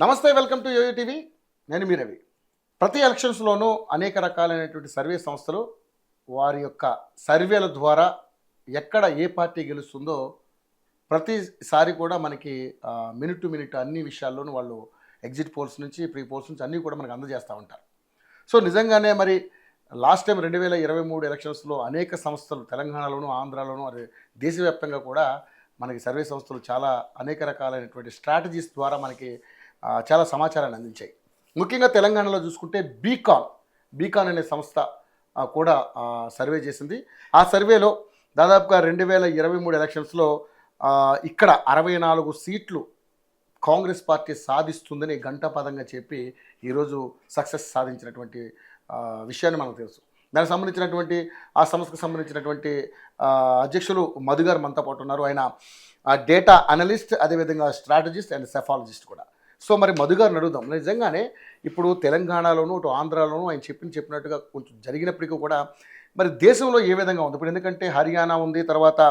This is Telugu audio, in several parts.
నమస్తే, వెల్కమ్ టు యోయో టీవీ. నేను మీ రవి. ప్రతి ఎలక్షన్స్లోనూ అనేక రకాలైనటువంటి సర్వే సంస్థలు వారి యొక్క సర్వేల ద్వారా ఎక్కడ ఏ పార్టీ గెలుస్తుందో ప్రతిసారి కూడా మనకి మినిట్ టు మినిట్ అన్ని విషయాల్లోనూ వాళ్ళు ఎగ్జిట్ పోల్స్ నుంచి ప్రీ పోల్స్ నుంచి అన్నీ కూడా మనకు అందజేస్తూ ఉంటారు. సో నిజంగానే మరి లాస్ట్ టైం 2023 ఎలక్షన్స్లో అనేక సంస్థలు తెలంగాణలోను ఆంధ్రాలోను అది దేశవ్యాప్తంగా కూడా మనకి సర్వే సంస్థలు చాలా అనేక రకాలైనటువంటి స్ట్రాటజీస్ ద్వారా మనకి చాలా సమాచారాన్ని అందించాయి. ముఖ్యంగా తెలంగాణలో చూసుకుంటే బీకాన్ అనే సంస్థ కూడా సర్వే చేసింది. ఆ సర్వేలో దాదాపుగా 2023 ఎలక్షన్స్లో ఇక్కడ 64 సీట్లు కాంగ్రెస్ పార్టీ సాధిస్తుందని గంటాపదంగా చెప్పి ఈరోజు సక్సెస్ సాధించినటువంటి విషయాన్ని మనకు తెలుసు. దానికి సంబంధించినటువంటి ఆ సంస్థకు సంబంధించినటువంటి అధ్యక్షులు మధు గారు మనతో పాటు ఉన్నారు. ఆయన డేటా అనలిస్ట్, అదేవిధంగా స్ట్రాటజిస్ట్ అండ్ సెఫాలజిస్ట్ కూడా. సో మరి మధు గారిని అడుగుదాం. నిజంగానే ఇప్పుడు తెలంగాణలోను ఇటు ఆంధ్రాలోను ఆయన చెప్పినట్టుగా కొంచెం జరిగినప్పటికీ కూడా మరి దేశంలో ఏ విధంగా ఉంది ఇప్పుడు? ఎందుకంటే హర్యానా ఉంది, తర్వాత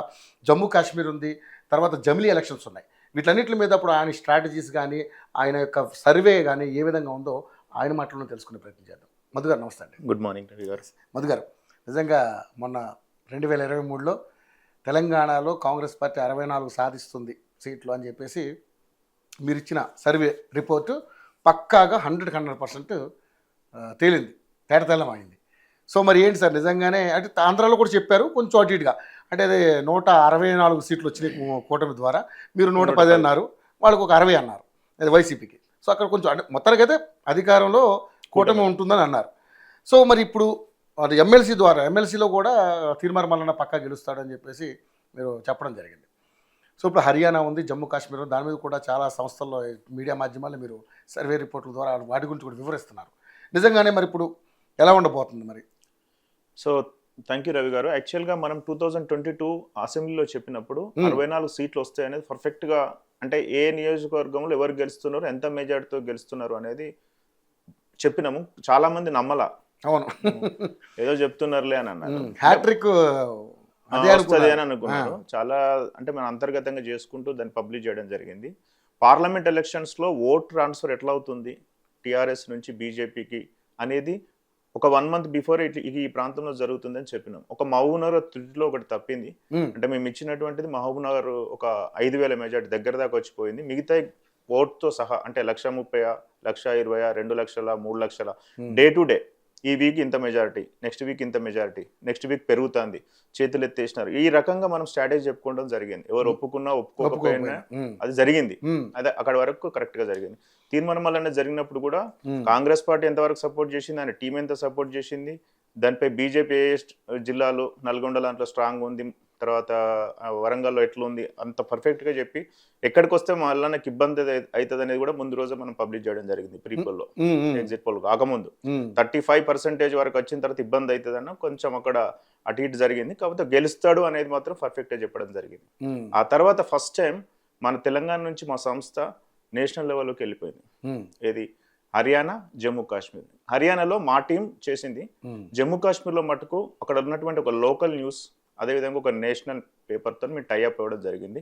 జమ్మూ కాశ్మీర్ ఉంది, తర్వాత జమిలీ ఎలక్షన్స్ ఉన్నాయి. వీటన్నిటి మీద అప్పుడు ఆయన స్ట్రాటజీస్ కానీ ఆయన యొక్క సర్వే కానీ ఏ విధంగా ఉందో ఆయన మాటలను తెలుసుకునే ప్రయత్నం చేద్దాం. మధు గారు నమస్తే అండి. గుడ్ మార్నింగ్ రవి గారు. మధు గారు, నిజంగా మొన్న 2023లో తెలంగాణలో కాంగ్రెస్ పార్టీ 64 సాధిస్తుంది సీట్లు అని చెప్పేసి మీరు ఇచ్చిన సర్వే రిపోర్టు పక్కాగా 100% తేలింది, తేటతెల్లమైంది. సో మరి ఏంటి సార్, నిజంగానే అంటే ఆంధ్రాలో కూడా చెప్పారు కొంచెం అటు ఇటుగా, అంటే అదే 164 సీట్లు వచ్చినాయి కూటమి ద్వారా, మీరు 110 అన్నారు, వాళ్ళకు ఒక 60 అన్నారు అది వైసీపీకి. సో అక్కడ కొంచెం అంటే మొత్తానికైతే అధికారంలో కూటమి ఉంటుందని అన్నారు. సో మరి ఇప్పుడు ఎమ్మెల్సీలో కూడా తీర్మానం మల్లన్న పక్కా గెలుస్తాడని చెప్పేసి మీరు చెప్పడం జరిగింది. సో ఇప్పుడు హర్యానా ఉంది, జమ్మూ కాశ్మీర్ ఉంది, దాని మీద కూడా చాలా సంస్థల్లో మీడియా మాధ్యమాల్లో మీరు సర్వే రిపోర్టుల ద్వారా వాటి గురించి కూడా వివరిస్తున్నారు. నిజంగానే మరి ఇప్పుడు ఎలా ఉండబోతుంది మరి? సో థ్యాంక్ యూ రవి గారు. యాక్చువల్గా మనం 2022 అసెంబ్లీలో చెప్పినప్పుడు 64 సీట్లు వస్తాయి అనేది పర్ఫెక్ట్గా, అంటే ఏ నియోజకవర్గంలో ఎవరు గెలుస్తున్నారు, ఎంత మెజార్టీతో గెలుస్తున్నారు అనేది చెప్పినాము. చాలా మంది నమ్మలా, అవును ఏదో చెప్తున్నారులే అని అన్నారు, హ్యాట్రిక్ వస్తుంది అని అనుకున్నారు. చాలా అంటే మనం అంతర్గతంగా చేసుకుంటూ దాన్ని పబ్లిష్ చేయడం జరిగింది. పార్లమెంట్ ఎలక్షన్స్లో ఓట్ ట్రాన్స్ఫర్ ఎట్లా అవుతుంది టీఆర్ఎస్ నుంచి బీజేపీకి అనేది ఒక 1 month బిఫోర్ ఈ ప్రాంతంలో జరుగుతుందని చెప్పినాం. ఒక మహబూబ్నగర్ త్రిలో ఒకటి తప్పింది, అంటే మేము ఇచ్చినటువంటిది మహబూబ్నగర్ ఒక 5,000 మెజార్టీ దగ్గర దాకా వచ్చిపోయింది. మిగతా ఓట్తో సహా అంటే 1,30,000, 1,20,000, 2 లక్షల, 3 లక్షల డే టు డే, ఈ వీక్ ఇంత మెజారిటీ, నెక్స్ట్ వీక్ ఇంత మెజారిటీ, నెక్స్ట్ వీక్ పెరుగుతుంది, చేతులు ఎత్తేసినారు. ఈ రకంగా మనం స్ట్రాటజీ చెప్పుకోవడం జరిగింది. ఎవరు ఒప్పుకున్నా ఒప్పుకోకపోయినా అది జరిగింది, అదే అక్కడ వరకు కరెక్ట్ గా జరిగింది. తీర్మానం వల్ల జరిగినప్పుడు కూడా కాంగ్రెస్ పార్టీ ఎంతవరకు సపోర్ట్ చేసింది, ఆయన టీం ఎంత సపోర్ట్ చేసింది, దానిపై బీజేపీ జిల్లాలు నల్గొండ దాంట్లో స్ట్రాంగ్ ఉంది, తర్వాత వరంగల్లో ఎట్లుంది అంత పర్ఫెక్ట్గా చెప్పి ఎక్కడికి వస్తే మళ్ళీ నాకు ఇబ్బంది అవుతుంది అనేది కూడా ముందు రోజు మనం పబ్లిష్ చేయడం జరిగింది. ప్రీ పోల్లో, ఎగ్జిట్ పోల్ కాకముందు 35% వరకు వచ్చిన తర్వాత ఇబ్బంది అవుతుంది అన్న కొంచెం అక్కడ అటు ఇటు జరిగింది. కాకపోతే గెలుస్తాడు అనేది మాత్రం పర్ఫెక్ట్గా చెప్పడం జరిగింది. ఆ తర్వాత ఫస్ట్ టైం మన తెలంగాణ నుంచి మా సంస్థ నేషనల్ లెవెల్లోకి వెళ్ళిపోయింది. ఏది హర్యానా, జమ్మూ కాశ్మీర్. హర్యానాలో మా టీం చేసింది, జమ్మూ కాశ్మీర్లో మటుకు అక్కడ ఉన్నటువంటి ఒక లోకల్ న్యూస్, అదేవిధంగా ఒక నేషనల్ పేపర్తో మేము టైఅప్ ఇవ్వడం జరిగింది.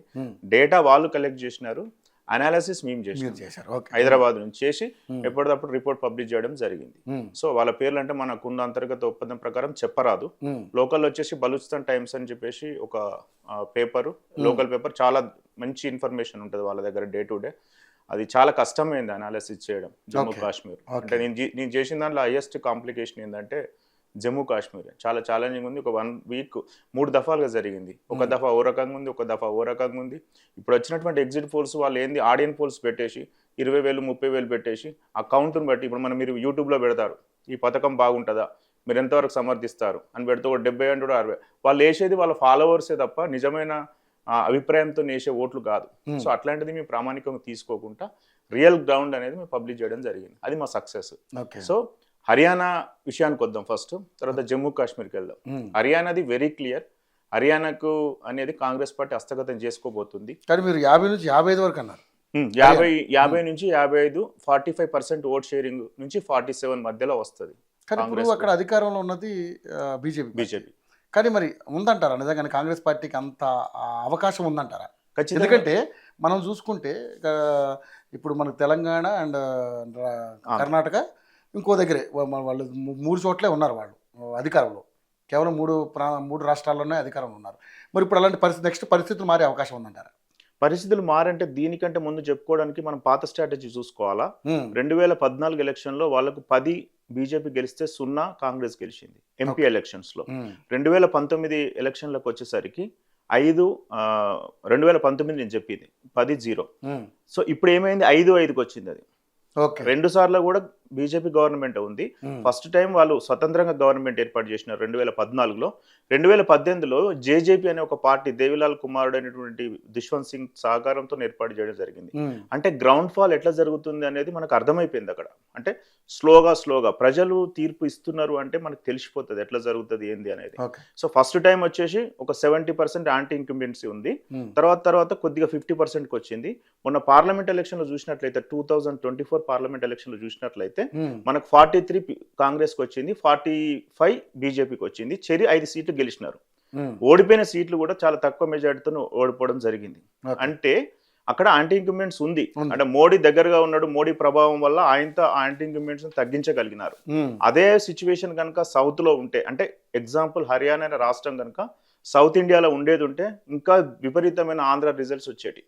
డేటా వాళ్ళు కలెక్ట్ చేసినారు, అనాలిసిస్ మేము చేసారు, హైదరాబాద్ నుంచి చేసి ఎప్పటికప్పుడు రిపోర్ట్ పబ్లిష్ చేయడం జరిగింది. సో వాళ్ళ పేర్లు అంటే మనకున్న అంతర్గత ఒప్పందం ప్రకారం చెప్పరాదు. లోకల్ వచ్చేసి బలూచిస్తాన్ టైమ్స్ అని చెప్పేసి ఒక పేపరు, లోకల్ పేపర్, చాలా మంచి ఇన్ఫర్మేషన్ ఉంటుంది వాళ్ళ దగ్గర డే టు డే. అది చాలా కష్టమైంది అనాలిసిస్ చేయడం జమ్మూ కాశ్మీర్. అంటే నేను చేసిన దాంట్లో హైయెస్ట్ కాంప్లికేషన్ ఏంటంటే జమ్మూ కాశ్మీర్ చాలా ఛాలెంజింగ్ ఉంది. ఒక 1 week 3 దఫాలుగా జరిగింది. ఒక దఫా ఓ రకంగా ఉంది, ఒక దఫా ఓ రకంగా ఉంది. ఇప్పుడు వచ్చినటువంటి ఎగ్జిట్ పోల్స్ వాళ్ళు ఏంది ఆడియన్ పోల్స్ పెట్టేసి 20,000, 30,000 పెట్టేసి ఆ కౌంట్ని బట్టి ఇప్పుడు మీరు యూట్యూబ్లో పెడతారు, ఈ పథకం బాగుంటుందా, మీరు ఎంతవరకు సమర్థిస్తారు అని పెడితే ఒక 70 అంటే 60. వాళ్ళు వేసేది వాళ్ళ ఫాలోవర్సే తప్ప నిజమైన అభిప్రాయంతో వేసే ఓట్లు కాదు. సో అట్లాంటిది మేము ప్రామాణికంగా తీసుకోకుండా రియల్ గ్రౌండ్ అనేది మేము పబ్లిష్ చేయడం జరిగింది. అది మా సక్సెస్. సో హర్యానా విషయానికి వద్దాం ఫస్ట్, తర్వాత జమ్మూ కాశ్మీర్కి వెళ్దాం. హర్యానాది వెరీ క్లియర్, హర్యానాకు అనేది కాంగ్రెస్ పార్టీ హస్తగతం చేసుకోబోతుంది. కానీ మీరు 50 నుంచి 55 వరకు అన్నారు. 50 నుంచి 55, 45% ఓట్ షేరింగ్ నుంచి 47 మధ్యలో వస్తుంది. కానీ ఇప్పుడు అక్కడ అధికారంలో ఉన్నది బీజేపీ. కానీ మరి ఉందంటారా నిజంగానే కాంగ్రెస్ పార్టీకి అంత అవకాశం ఉందంటారా? ఎందుకంటే మనం చూసుకుంటే ఇప్పుడు మనకు తెలంగాణ అండ్ కర్ణాటక ఇంకో దగ్గరే వాళ్ళు 3 చోట్లే ఉన్నారు వాళ్ళు అధికారంలో. కేవలం 3 రాష్ట్రాల్లోనే అధికారంలో ఉన్నారు. మరి ఇప్పుడు అలాంటి నెక్స్ట్ పరిస్థితులు మారే అవకాశం ఉందంటారా? పరిస్థితులు మారంటే దీనికంటే ముందు చెప్పుకోవడానికి మనం పాత స్ట్రాటజీ చూసుకోవాలా. 2014 ఎలక్షన్లో వాళ్ళకు 10 బీజేపీ గెలిస్తే 0 కాంగ్రెస్ గెలిచింది ఎంపీ ఎలక్షన్స్లో. 2019 ఎలక్షన్లకు వచ్చేసరికి 2019 నేను చెప్పింది 10-0. సో ఇప్పుడు ఏమైంది 5-5కి వచ్చింది. అది 2 సార్లు కూడా బీజేపీ గవర్నమెంట్ ఉంది. ఫస్ట్ టైం వాళ్ళు స్వతంత్రంగా గవర్నమెంట్ ఏర్పాటు చేసినారు 2014లో. 2018లో జేజేపీ అనే ఒక పార్టీ దేవిలాల్ కుమారుడు అనేటువంటి దుష్వంత్ సింగ్ సహకారంతో ఏర్పాటు చేయడం జరిగింది. అంటే గ్రౌండ్ ఫాల్ ఎట్లా జరుగుతుంది అనేది మనకు అర్థమైపోయింది అక్కడ. అంటే స్లోగా ప్రజలు తీర్పు ఇస్తున్నారు అంటే మనకు తెలిసిపోతుంది ఎట్లా జరుగుతుంది ఏంది అనేది. సో ఫస్ట్ టైం వచ్చేసి ఒక 70% యాంటీ ఇంకంబెన్సీ ఉంది. తర్వాత కొద్దిగా 50%కి వచ్చింది. మొన్న పార్లమెంట్ ఎలక్షన్ లో చూసినట్లయితే 2024 పార్లమెంట్ ఎలక్షన్ లో చూసినట్లయితే మనకు 43 కాంగ్రెస్ కి వచ్చింది, 45 బీజేపీకి వచ్చింది. 5 సీట్లు గెలిచినారు. ఓడిపోయిన సీట్లు కూడా చాలా తక్కువ మెజారిటీతో ఓడిపోవడం జరిగింది. అంటే అక్కడ యాంటీ ఇంకంబెంట్స్ ఉంది. అంటే మోడీ దగ్గరగా ఉన్నాడు, మోడీ ప్రభావం వల్ల ఆయనతో యాంటీ ఇంకంబెంట్స్ తగ్గించగలిగినారు. అదే సిచ్యువేషన్ కనుక సౌత్ లో ఉంటే, అంటే ఎగ్జాంపుల్ హర్యానా అనే రాష్ట్రం కనుక సౌత్ ఇండియాలో ఉండేది ఉంటే ఇంకా విపరీతమైన ఆంధ్ర రిజల్ట్స్ వచ్చేటి.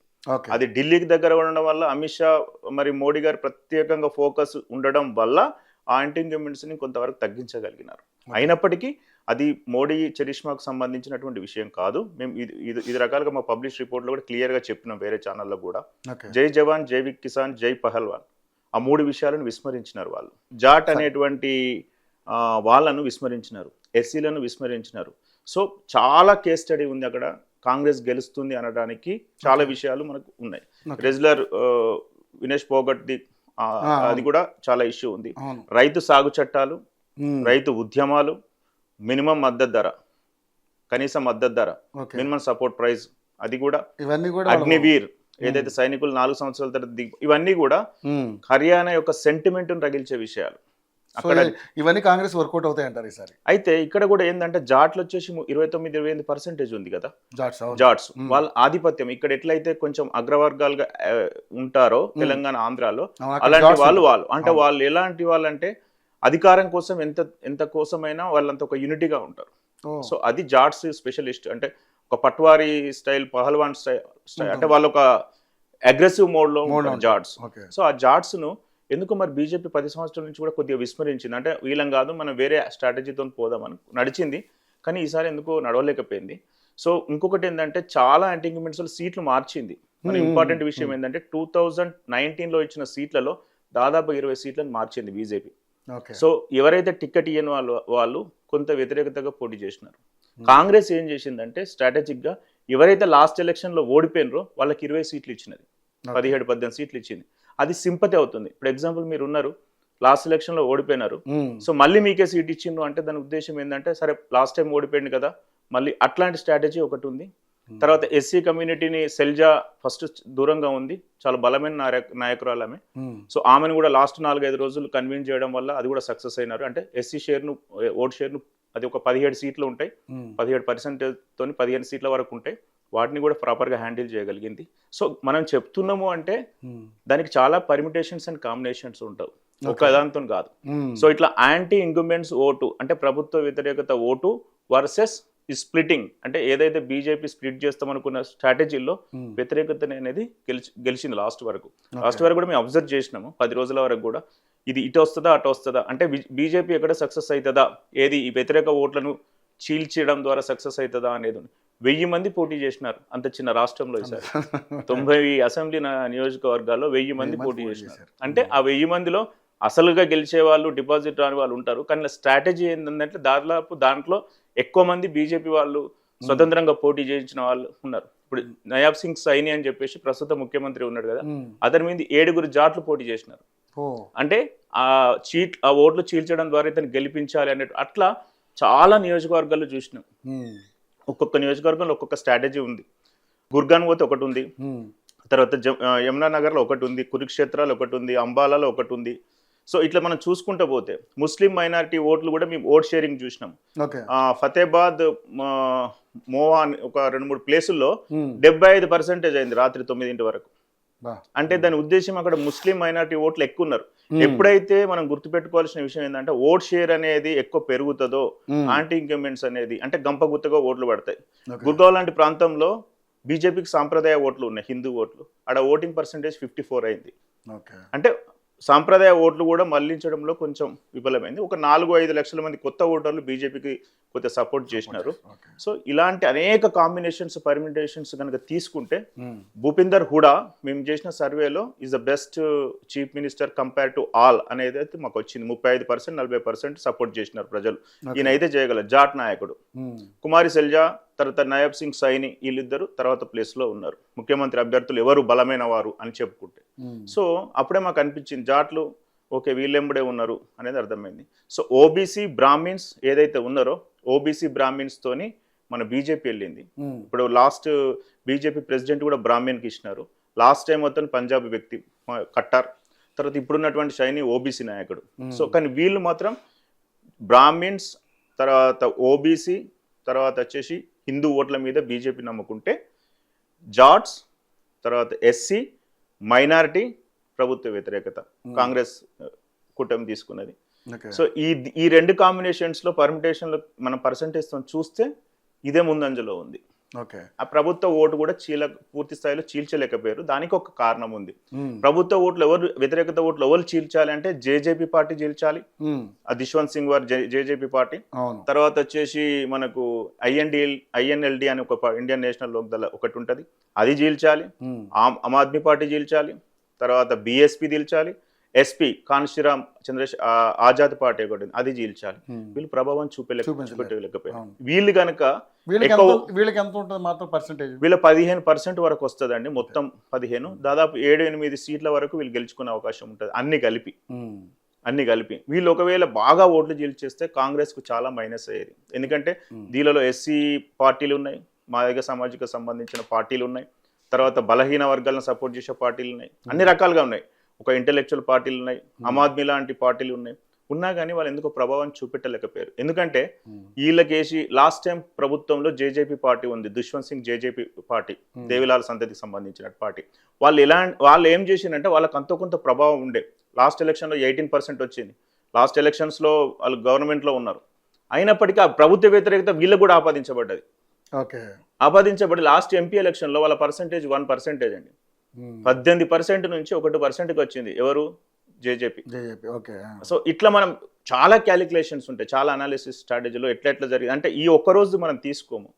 అది ఢిల్లీకి దగ్గర ఉండడం వల్ల అమిత్ షా మరి మోడీ గారు ప్రత్యేకంగా ఫోకస్ ఉండడం వల్ల ఆ యాంటీ ఇంకంబెంట్స్ ని కొంతవరకు తగ్గించగలిగినారు. అయినప్పటికీ అది మోడీ చరిష్మాకు సంబంధించినటువంటి విషయం కాదు. మేము ఇది రకాలుగా మా పబ్లిష్ రిపోర్ట్లో కూడా క్లియర్గా చెప్పినాం వేరే ఛానల్లో కూడా. జై జవాన్, జై కిసాన్, జై పహల్వాన్, ఆ 3 విషయాలను విస్మరించినారు వాళ్ళు. జాట్ అనేటువంటి వాళ్ళను విస్మరించినారు, ఎస్సీలను విస్మరించినారు. సో చాలా కేస్ స్టడీ ఉంది అక్కడ. కాంగ్రెస్ గెలుస్తుంది అనడానికి చాలా విషయాలు మనకు ఉన్నాయి. రెజ్లర్ వినేష్ పోగట్ది అది కూడా చాలా ఇష్యూ ఉంది. రైతు సాగు చట్టాలు, రైతు ఉద్యమాలు, మినిమం మద్దతు ధర, కనీస మద్దతు ధర, మినిమం సపోర్ట్ ప్రైస్, అది కూడా అగ్నివీర్ ఏదైతే సైనికులు 4 సంవత్సరాల తర్వాత ఇవన్నీ కూడా హర్యానా యొక్క సెంటిమెంట్ రగిల్చే విషయాలు. ఇవన్నీ కాంగ్రెస్ వర్కౌట్ అవుతాయి అంటారు ఈసారి. అయితే ఇక్కడ కూడా ఏంటంటే జాట్లు వచ్చేసి 29-28% ఉంది కదా జాట్స్. వాళ్ళ ఆధిపత్యం ఇక్కడ ఎట్లయితే కొంచెం అగ్రవర్గాలుగా ఉంటారో తెలంగాణ, ఆంధ్రాలో అలాంటి వాళ్ళు అంటే వాళ్ళు ఎలాంటి వాళ్ళు అంటే అధికారం కోసం ఎంత కోసమైనా వాళ్ళంతా ఒక యూనిటీగా ఉంటారు. సో అది జాట్స్ స్పెషలిస్ట్. అంటే ఒక పట్వారీ స్టైల్, పహల్వాన్ స్టైల్, అంటే వాళ్ళు ఒక అగ్రెసివ్ మోడ్ లో జాట్స్. సో ఆ జాట్స్ ను ఎందుకు మరి బీజేపీ 10 సంవత్సరాల నుంచి కూడా కొద్దిగా విస్మరించింది. అంటే వీళ్ళం కాదు, మనం వేరే స్ట్రాటజీతో పోదామని నడిచింది, కానీ ఈసారి ఎందుకు నడవలేకపోయింది. సో ఇంకొకటి ఏంటంటే చాలా యాంటీ ఇంకంబెంట్స్ సీట్లు మార్చింది. మన ఇంపార్టెంట్ విషయం ఏంటంటే 2019లో ఇచ్చిన సీట్లలో దాదాపు 20 సీట్లను మార్చింది బీజేపీ. సో ఎవరైతే టికెట్ ఇయ్యని వాళ్ళు కొంత వ్యతిరేకతగా పోటీ చేసినారు. కాంగ్రెస్ ఏం చేసిందంటే స్ట్రాటజిక్ గా ఎవరైతే లాస్ట్ ఎలక్షన్ లో ఓడిపోయినరో వాళ్ళకి 20 సీట్లు ఇచ్చినది, 17-18 సీట్లు ఇచ్చింది. అది సింపతి అవుతుంది. ఇప్పుడు ఎగ్జాంపుల్ మీరు ఉన్నారు, లాస్ట్ ఎలక్షన్ లో ఓడిపోయినారు, సో మళ్ళీ మీకే సీట్ ఇచ్చిండ్రు అంటే దాని ఉద్దేశం ఏంటంటే సరే లాస్ట్ టైం ఓడిపోయింది కదా, మళ్ళీ అట్లాంటి స్ట్రాటజీ ఒకటి ఉంది. తర్వాత ఎస్సీ కమ్యూనిటీని సెల్జా ఫస్ట్ దూరంగా ఉంది, చాలా బలమైన నాయకురాలు ఆమె. సో ఆమెను కూడా లాస్ట్ 4-5 రోజులు కన్విన్స్ చేయడం వల్ల అది కూడా సక్సెస్ అయినారు. అంటే ఎస్సీ షేర్ను, ఓట్ షేర్ను అది ఒక 17 సీట్లు ఉంటాయి, 17% తోని 15 సీట్ల వరకు ఉంటాయి. వాటిని కూడా ప్రాపర్గా హ్యాండిల్ చేయగలిగింది. సో మనం చెప్తున్నాము అంటే దానికి చాలా పర్మిటేషన్స్ అండ్ కాంబినేషన్స్ ఉంటావు, ఒక దాంతో కాదు. సో ఇట్లా యాంటీ ఇంకంబెంట్స్ ఓటు అంటే ప్రభుత్వ వ్యతిరేకత ఓటు వర్సెస్ స్ప్లిటింగ్, అంటే ఏదైతే బీజేపీ స్ప్లిట్ చేస్తామనుకున్న స్ట్రాటజీలో వ్యతిరేకత అనేది గెలిచింది లాస్ట్ వరకు కూడా మేము అబ్జర్వ్ చేసినాము. 10 రోజుల వరకు కూడా ఇది ఇటు వస్తుందా అటు వస్తుందా, అంటే బీజేపీ ఎక్కడ సక్సెస్ అవుతుందా, ఏది ఈ వ్యతిరేక ఓట్లను చీల్చేయడం ద్వారా సక్సెస్ అవుతుందా అనేది. 1000 మంది పోటీ చేసినారు అంత చిన్న రాష్ట్రంలో. ఈసారి 90 అసెంబ్లీ నియోజకవర్గాల్లో 1000 మంది పోటీ చేసినారు. అంటే ఆ 1000 మందిలో అసలుగా గెలిచే వాళ్ళు, డిపాజిట్ రాని వాళ్ళు ఉంటారు. కానీ స్ట్రాటజీ ఏంటంటే దాంట్లో ఎక్కువ మంది బీజేపీ వాళ్ళు స్వతంత్రంగా పోటీ చేయించిన వాళ్ళు ఉన్నారు. ఇప్పుడు నయాబ్ సింగ్ సైని అని చెప్పేసి ప్రస్తుత ముఖ్యమంత్రి ఉన్నాడు కదా, అతని మీద 7 జాట్లు పోటీ చేసినారు. అంటే ఆ ఓట్లు చీల్చడం ద్వారా ఇతను గెలిపించాలి అనే అట్లా చాలా నియోజకవర్గాల్లో చూసినాం. ఒక్కొక్క నియోజకవర్గంలో ఒక్కొక్క స్ట్రాటజీ ఉంది. గుర్గాన్ పోతే ఒకటి ఉంది, తర్వాత యమునా నగర్లో ఒకటి ఉంది, కురుక్షేత్రాలో ఒకటి ఉంది, అంబాలాలో ఒకటి ఉంది. సో ఇట్లా మనం చూసుకుంటూ పోతే ముస్లిం మైనారిటీ ఓట్లు కూడా మేము ఓట్ షేరింగ్ చూసినాం. ఫతేబాద్ మోవా అని ఒక 2-3 ప్లేసుల్లో 75% అయింది రాత్రి 9 వరకు. అంటే దాని ఉద్దేశం అక్కడ ముస్లిం మైనారిటీ ఓట్లు ఎక్కువ ఉన్నారు. ఎప్పుడైతే మనం గుర్తుపెట్టుకోవాల్సిన విషయం ఏంటంటే ఓట్ షేర్ అనేది ఎక్కువ పెరుగుతుందో యాంటీ ఇంకంబెంట్స్ అనేది అంటే గంపగుత్తగా ఓట్లు పడతాయి. గుర్గావ్ లాంటి ప్రాంతంలో బీజేపీకి సాంప్రదాయ ఓట్లు ఉన్నాయి, హిందూ ఓట్లు. ఆడ ఓటింగ్ పర్సెంటేజ్ 54 అయింది. అంటే సాంప్రదాయ ఓట్లు కూడా మళ్లించడంలో కొంచెం విఫలమైంది. ఒక 4-5 లక్షల మంది కొత్త ఓటర్లు బీజేపీకి కొంత సపోర్ట్ చేసినారు. సో ఇలాంటి అనేక కాంబినేషన్స్ పర్మిటేషన్స్ కనుక తీసుకుంటే భూపిందర్ హుడా మేము చేసిన సర్వేలో is the best chief minister compare to all అనేది అయితే మాకు వచ్చింది. 35% 40% సపోర్ట్ చేసినారు ప్రజలు. ఈయన అయితే చేయగలరు. జాట్ నాయకుడు కుమారి సెల్జా, తర్వాత నయాబ్ సింగ్ సైని, వీళ్ళిద్దరు తర్వాత ప్లేస్లో ఉన్నారు. ముఖ్యమంత్రి అభ్యర్థులు ఎవరు బలమైన వారు అని చెప్పుకుంటే. సో అప్పుడే మాకు అనిపించింది జాట్లు ఓకే వీళ్ళెంబడే ఉన్నారు అనేది అర్థమైంది. సో ఓబీసీ బ్రాహ్మిన్స్ ఏదైతే ఉన్నారో ఓబీసీ బ్రాహ్మిన్స్ తోని మన బీజేపీ వెళ్ళింది. ఇప్పుడు లాస్ట్ బీజేపీ ప్రెసిడెంట్ కూడా బ్రాహ్మణ్కి ఇచ్చినారు. లాస్ట్ టైం మొత్తం పంజాబీ వ్యక్తి కట్టార్, తర్వాత ఇప్పుడున్నటువంటి షైని ఓబీసీ నాయకుడు. సో కానీ వీళ్ళు మాత్రం బ్రాహ్మిన్స్, తర్వాత ఓబీసీ, తర్వాత వచ్చేసి హిందూ ఓట్ల మీద బీజేపీ నమ్ముకుంటే జాట్స్, తర్వాత ఎస్సీ, మైనారిటీ ప్రభుత్వ వ్యతిరేకత కాంగ్రెస్ కూటమి తీసుకున్నది. సో ఈ 2 కాంబినేషన్స్లో పర్మిటేషన్లో మనం పర్సంటేజ్ చూస్తే ఇదే ముందంజలో ఉంది. ఆ ప్రభుత్వ ఓటు కూడా పూర్తి స్థాయిలో చీల్చలేకపోయారు. దానికి ఒక కారణం ఉంది. ప్రభుత్వ ఓట్లు ఎవరు వ్యతిరేకత ఓట్లు ఎవరు చీల్చాలి అంటే జేజేపీ పార్టీ చీల్చాలి. దుష్వంత్ సింగ్ వారు జేజేపీ పార్టీ. తర్వాత వచ్చేసి మనకు ఐఎన్ఎల్డి అని ఒక ఇండియన్ నేషనల్ లోక్ దళ ఒకటి ఉంటది, అది చీల్చాలి. ఆమ్ ఆద్మీ పార్టీ చీల్చాలి. తర్వాత బీఎస్పీ చీల్చాలి. ఎస్పీ కాన్షీరామ్ ఆజాద్ పార్టీ ఒకటి, అది చీల్చాలి. వీళ్ళు ప్రభావం చూపెట్టలేకపోయారు. వీళ్ళు కనుక వీళ్ళకి ఎంత ఉంటుంది మాత్రం పర్సెంటేజ్? వీళ్ళ 15% వరకు వస్తుందండి. మొత్తం 15, దాదాపు 7-8 సీట్ల వరకు వీళ్ళు గెలుచుకునే అవకాశం ఉంటుంది అన్ని కలిపి. వీళ్ళు ఒకవేళ బాగా ఓట్లు చీల్చేస్తే కాంగ్రెస్ కు చాలా మైనస్ అయ్యేది. ఎందుకంటే దీనిలో ఎస్సీ పార్టీలు ఉన్నాయి, మాదిగ సామాజిక సంబంధించిన పార్టీలు ఉన్నాయి, తర్వాత బలహీన వర్గాలను సపోర్ట్ చేసే పార్టీలు ఉన్నాయి, అన్ని రకాలుగా ఉన్నాయి. ఒక ఇంటెలెక్చువల్ పార్టీలు ఉన్నాయి, ఆమ్ ఆద్మీ లాంటి పార్టీలు ఉన్నా కానీ వాళ్ళు ఎందుకో ప్రభావం చూపెట్టలేకపోయారు. ఎందుకంటే వీళ్ళకేసి లాస్ట్ టైం ప్రభుత్వంలో జేజేపీ పార్టీ ఉంది, దుష్వంత్ సింగ్ జేజేపీ పార్టీ, దేవిలాల్ సంతతికి సంబంధించిన పార్టీ. వాళ్ళు ఏం చేసిందంటే వాళ్ళకి అంతో కొంత ప్రభావం ఉండే. లాస్ట్ ఎలక్షన్లో 18% వచ్చింది. లాస్ట్ ఎలక్షన్స్లో వాళ్ళు గవర్నమెంట్లో ఉన్నారు. అయినప్పటికీ ఆ ప్రభుత్వ వ్యతిరేకత వీళ్ళకు కూడా ఆపాదించబడి లాస్ట్ ఎంపీ ఎలక్షన్లో వాళ్ళ పర్సంటేజ్ 1% అండి. 18% నుంచి 1%కి వచ్చింది. ఎవరు? జేజేపీ. సో ఇట్లా మనం చాలా క్యాలిక్యులేషన్స్ ఉంటాయి, చాలా అనాలిసిస్ స్ట్రాటజీలో ఎట్లా జరిగింది అంటే ఈ ఒక్కరోజు మనం తీసుకోము.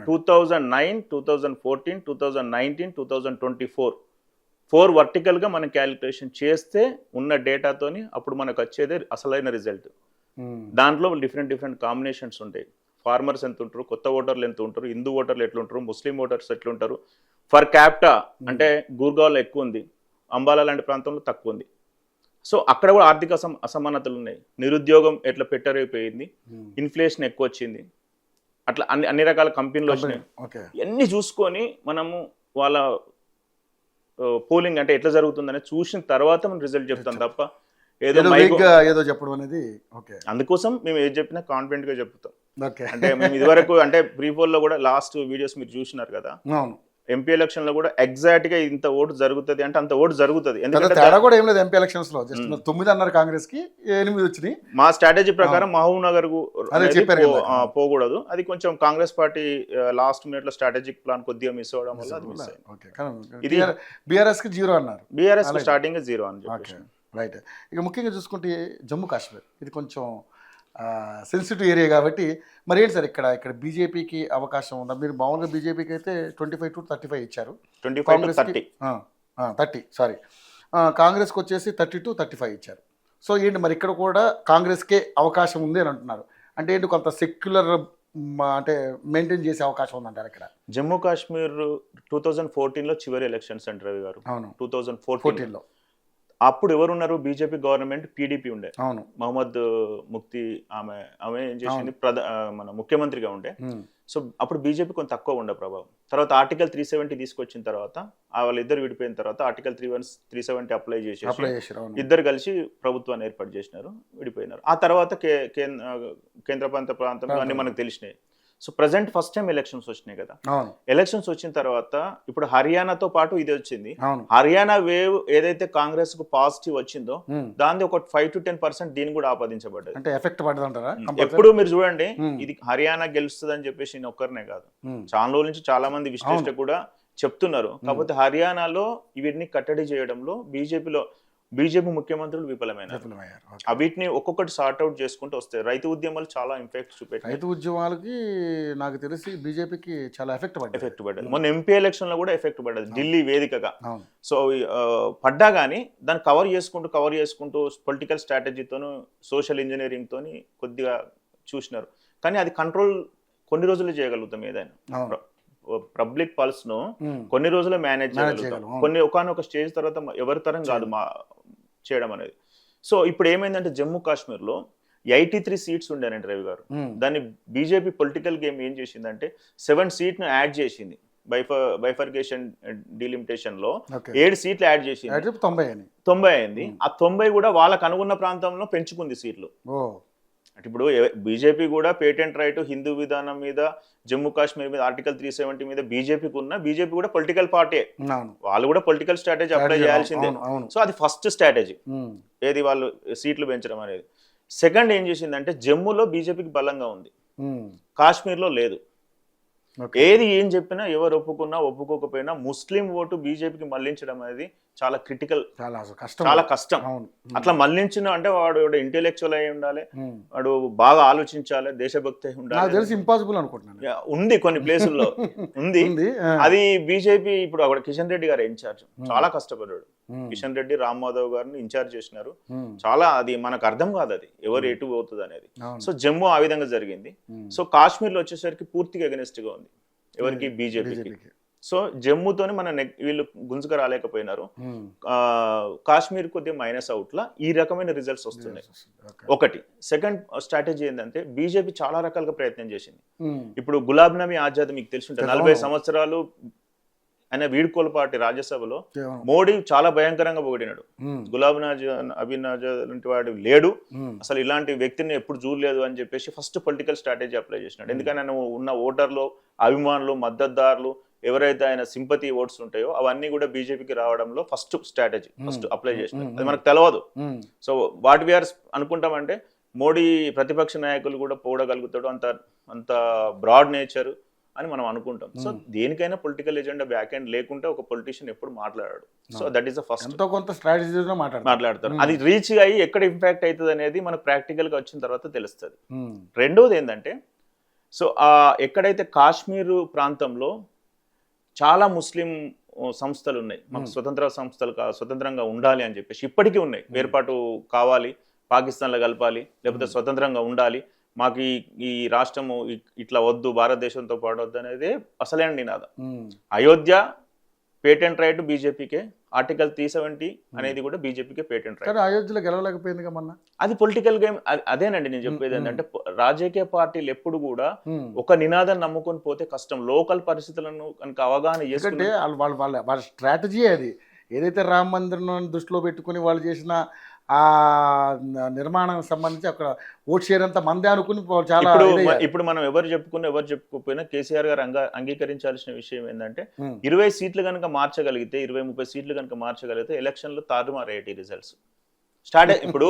2009, 2014, 2019, 2024 వర్టికల్గా మనం క్యాలిక్యులేషన్ చేస్తే ఉన్న డేటాతోని అప్పుడు మనకు వచ్చేది అసలైన రిజల్ట్. దాంట్లో డిఫరెంట్ కాంబినేషన్స్ ఉంటాయి. ఫార్మర్స్ ఎంత ఉంటారు, కొత్త ఓటర్లు ఎంత ఉంటారు, హిందూ ఓటర్లు ఎట్లుంటారు, ముస్లిం ఓటర్స్ ఎట్లుంటారు, ఫర్ క్యాప్టా అంటే గుర్గావ్లో ఎక్కువ ఉంది, అంబాలా లాంటి ప్రాంతంలో తక్కువ ఉంది. సో అక్కడ కూడా ఆర్థిక అసమానతలు ఉన్నాయి. నిరుద్యోగం ఎట్లా పెట్టరైపోయింది, ఇన్ఫ్లేషన్ ఎక్కువ వచ్చింది, అట్లా అన్ని రకాల కంపెనీలు వచ్చినాయి. ఇవన్నీ చూసుకొని మనము వాళ్ళ పోలింగ్ అంటే ఎట్లా జరుగుతుందని చూసిన తర్వాత మనం రిజల్ట్ చెప్తాం తప్ప ఏదో చెప్పడం అనేది. అందుకోసం మేము ఏది చెప్పినా కాన్ఫిడెంట్ గా చెప్తాం. అంటే మేము ఇదివరకు అంటే ప్రీపోల్ లో కూడా లాస్ట్ వీడియోస్ మీరు చూసినారు కదా, ఎంపీ ఎలక్షన్ లో కూడా ఎగ్జాక్ట్ గా ఇంత ఓటు జరుగుతుంది అంటే అంత ఓటు జరుగుతుంది. ఎంపీ ఎలక్షన్స్ లో 9 అన్నారు కాంగ్రెస్ కి, 8 వచ్చినాయి. మా స్ట్రాటజీ ప్రకారం మహబూబ్ నగర్ కు పోకూడదు. అది కొంచెం కాంగ్రెస్ పార్టీ లాస్ట్ మినిట్ లో స్ట్రాటజిక్ ప్లాన్ కొద్దిగా మిస్ అవడం వల్ల అది మిస్ అయింది. ఇది బీఆర్ఎస్ కి 0 అన్నారు. బీఆర్ఎస్ స్టార్టింగ్ 0 అని చెప్పి. రైట్. ఇక ముఖ్యంగా చూసుకుంటే జమ్మూ కాశ్మీర్ ఇది కొంచెం సెన్సిటివ్ ఏరియా కాబట్టి మరి ఏంటి సార్ ఇక్కడ బీజేపీకి అవకాశం ఉందా? మీరు మామూలుగా బీజేపీకి అయితే 25 to 35 ఇచ్చారు, 30 సారీ, కాంగ్రెస్కి వచ్చేసి 30 to 35 ఇచ్చారు. సో ఏంటి మరి ఇక్కడ కూడా కాంగ్రెస్కే అవకాశం ఉంది అని అంటున్నారు. అంటే ఏంటి కొంత సెక్యులర్ అంటే మెయింటైన్ చేసే అవకాశం ఉందంటారు ఇక్కడ? జమ్మూ కాశ్మీర్ 2014లో చివరి ఎలక్షన్స్ అంటారు రవి గారు. 2014లో అప్పుడు ఎవరున్నారు? బీజేపీ గవర్నమెంట్, పీడీపీ ఉండే. మహమ్మద్ ముఫ్తీ ఆమె ఏం చేసింది, మన ముఖ్యమంత్రిగా ఉండే. సో అప్పుడు బీజేపీ కొంత తక్కువ ఉండే ప్రభావం. తర్వాత ఆర్టికల్ 370 తీసుకొచ్చిన తర్వాత వాళ్ళిద్దరు విడిపోయిన తర్వాత ఆర్టికల్ 370 అప్లై చేసేసి ఇద్దరు కలిసి ప్రభుత్వాన్ని ఏర్పాటు చేసినారు, విడిపోయినారు. ఆ తర్వాత కేంద్ర ప్రాంతంలో అన్ని మనకు తెలిసినాయి. So present first time elections వచ్చినాయి కదా, అవును ఎలక్షన్స్ వచ్చిన తర్వాత ఇప్పుడు హర్యానాతో పాటు ఇది వచ్చింది. అవును హర్యానా వేవ్ ఏదైతే కాంగ్రెస్ కు పాజిటివ్ వచ్చిందో ఉమ్. దాని ఒక 5 to 10% దీని కూడా ఆపాదించబడ్డది. అంటే ఎఫెక్ట్ పడదంటారా ఎప్పుడు మీరు చూడండి, ఇది హర్యానా గెలుస్తుంది అని చెప్పేసి నేను ఒక్కరినే కాదు, చాలా రోజుల నుంచి చాలా మంది విశ్లేషకులు కూడా చెప్తున్నారు. కాకపోతే హర్యానాలో ఇవన్నీ కట్టడి చేయడంలో బీజేపీ ముఖ్యమంత్రులు విఫలమైనారు. వీటిని ఒక్కొక్కటి సార్ట్ అవుట్ చేసుకుంటూ వస్తాయి. రైతు ఉద్యమాలు చాలా ఇంపాక్ట్ చూపెట్టాయి. రైతు ఉద్యమాలకి నాకు తెలిసి బీజేపీకి చాలా ఎఫెక్ట్ పడ్డది. మొన్న ఎంపీ ఎలక్షన్ లో కూడా ఎఫెక్ట్ పడ్డది ఢిల్లీ వేదికగా. అవును. సో పడ్డా కానీ దాన్ని కవర్ చేసుకుంటూ పొలిటికల్ స్ట్రాటజీతోను సోషల్ ఇంజనీరింగ్ తోని కొద్దిగా చూసినారు. కానీ అది కంట్రోల్ కొన్ని రోజులు చేయగలుగుతాం. ఏదైనా పబ్లిక్ పల్స్ ను కొన్ని రోజులు మేనేజ్ చేయగలుగుతాం. కొన్ని ఒకనొక స్టేజ్ తర్వాత ఎవరి తరం కాదు చేయడం అనేది. సో ఇప్పుడు ఏమైందంటే జమ్మూ కాశ్మీర్ లో 83 సీట్స్ ఉండేనండి రవి గారు. దాన్ని బీజేపీ పొలిటికల్ గేమ్ ఏం చేసిందంటే 7 సీట్ ను యాడ్ చేసింది. బైఫర్గేషన్ డిలిమిటేషన్ లో 7 సీట్లు యాడ్ చేసింది. 90 అయింది. ఆ 90 కూడా వాళ్ళకు అనుకున్న ప్రాంతంలో పెంచుకుంది సీట్లు. అంటే ఇప్పుడు బీజేపీ కూడా పేటెంట్ రైట్ హిందూ విధానం మీద జమ్మూ కాశ్మీర్ మీద ఆర్టికల్ 370 మీద బీజేపీకి ఉన్న, బీజేపీ కూడా పొలిటికల్ పార్టీ, వాళ్ళు కూడా పొలిటికల్ స్ట్రాటజీ అప్లై చేయాల్సిందే. సో అది ఫస్ట్ స్ట్రాటజీ, ఏది వాళ్ళు సీట్లు పెంచడం అనేది. సెకండ్ ఏం చేసిందంటే జమ్మూలో బీజేపీకి బలంగా ఉంది, కాశ్మీర్లో లేదు. ఏది ఏం చెప్పినా ఎవరు ఒప్పుకున్నా ఒప్పుకోకపోయినా ముస్లిం ఓటు బీజేపీకి మళ్లించడం అనేది చాలా క్రిటికల్, చాలా కష్టం. అట్లా మళ్లించిన అంటే వాడు ఇంటెలెక్చువల్ అయి ఉండాలి, వాడు బాగా ఆలోచించాలి, దేశభక్తి ఉండాలి. ఇంపాసిబుల్ అనుకుంటున్నాను. ఉంది కొన్ని ప్లేసుల్లో ఉంది. అది బీజేపీ ఇప్పుడు అక్కడ కిషన్ రెడ్డి గారు ఇన్ఛార్జ్, చాలా కష్టపడ్డాడు. కిషన్ రెడ్డి రామ్ మాధవ్ గారిని ఇన్ఛార్జ్ చేసినారు. చాలా అది మనకు అర్థం కాదు అది ఎవరు ఎటు పోతుంది అనేది. సో జమ్మూ ఆ విధంగా జరిగింది. సో కాశ్మీర్ లో వచ్చేసరికి పూర్తిగా ఎగనెస్ట్ గా ఉంది ఎవరికి, బీజేపీకి. సో జమ్మూతోని వీళ్ళు గుంజుగా రాలేకపోయినారు. కాశ్మీర్ కొద్దిగా మైనస్ అవుట్ లా ఈ రకమైన రిజల్ట్స్ వస్తున్నాయి. ఒకటి. సెకండ్ స్ట్రాటజీ ఏంటంటే బీజేపీ చాలా రకాలుగా ప్రయత్నం చేసింది. ఇప్పుడు గులాబ్ నబీ ఆజాద్ మీకు తెలిసి ఉంటుంది, 40 సంవత్సరాలు ఆయన వీడ్కోలు పార్టీ రాజ్యసభలో మోడీ చాలా భయంకరంగా పొగిడినాడు. గులాబ్ నబీ ఆజాద్ లాంటి వాడు లేడు, అసలు ఇలాంటి వ్యక్తిని ఎప్పుడు చూడలేదు అని చెప్పేసి ఫస్ట్ పొలిటికల్ స్ట్రాటజీ అప్లై చేసినాడు. ఎందుకంటే ఆయన ఉన్న ఓటర్లు, అభిమానులు, మద్దతుదారులు ఎవరైతే ఆయన సింపతి ఓట్స్ ఉంటాయో అవన్నీ కూడా బీజేపీకి రావడంలో ఫస్ట్ స్ట్రాటజీ అప్లై చేసినాడు. అది మనకు తెలియదు. సో వాట్ వీఆర్ అనుకుంటామంటే మోడీ ప్రతిపక్ష నాయకులు కూడా పోగలుగుతాడు, అంత బ్రాడ్ నేచర్ అని మనం అనుకుంటాం. సో దేనికైనా పొలిటికల్ ఎజెండా బ్యాక్ ఎండ్ లేకుంటే ఒక పొలిటీషియన్ ఎప్పుడు మాట్లాడాడు. So that is the first. కొంత స్ట్రాటజీ మాట్లాడతారు. అది రీచ్ అయ్యి ఎక్కడ ఇంపాక్ట్ అవుతుంది అనేది మనకు ప్రాక్టికల్ గా వచ్చిన తర్వాత తెలుస్తుంది. రెండోది ఏంటంటే సో ఎక్కడైతే కాశ్మీర్ ప్రాంతంలో చాలా ముస్లిం సంస్థలు ఉన్నాయి, మాకు స్వతంత్రంగా ఉండాలి అని చెప్పేసి ఇప్పటికీ ఉన్నాయి. వేర్పాటు కావాలి, పాకిస్తాన్లో కలపాలి, లేకపోతే స్వతంత్రంగా ఉండాలి, మాకు ఈ రాష్ట్రము ఇట్లా వద్దు, భారతదేశంతో పాటు వద్దు అనేది అసలైన నినాదం. అయోధ్య పేటెంట్ రైట్ బీజేపీకే, ఆర్టికల్ 370 అనేది కూడా బీజేపీకే పేటెంట్ రైట్. అయోధ్యలో గెలవలేకపోయింది మొన్న. అది పొలిటికల్ గేమ్. అదేనండి నేను చెప్పేది ఏంటంటే రాజకీయ పార్టీలు ఎప్పుడు కూడా ఒక నినాదం నమ్ముకొని పోతే కష్టం. లోకల్ పరిస్థితులను కనుక అవగాహన చేసుకుంటే వాళ్ళ స్ట్రాటజీ అది. ఏదైతే రామ మందిరం దృష్టిలో పెట్టుకుని వాళ్ళు చేసిన ఆ నిర్మాణానికి సంబంధించి అక్కడ ఓట్ షేర్ అంతా మందే అనుకుని చాలా. ఇప్పుడు మనం ఎవరు చెప్పుకోకపోయినా కేసీఆర్ గారు అంగీకరించాల్సిన విషయం ఏంటంటే 20 సీట్లు కనుక మార్చగలిగితే, 20-30 సీట్లు కనుక మార్చగలిగితే ఎలక్షన్ లో తారుమారేటి రిజల్ట్స్ స్టార్ట్. ఇప్పుడు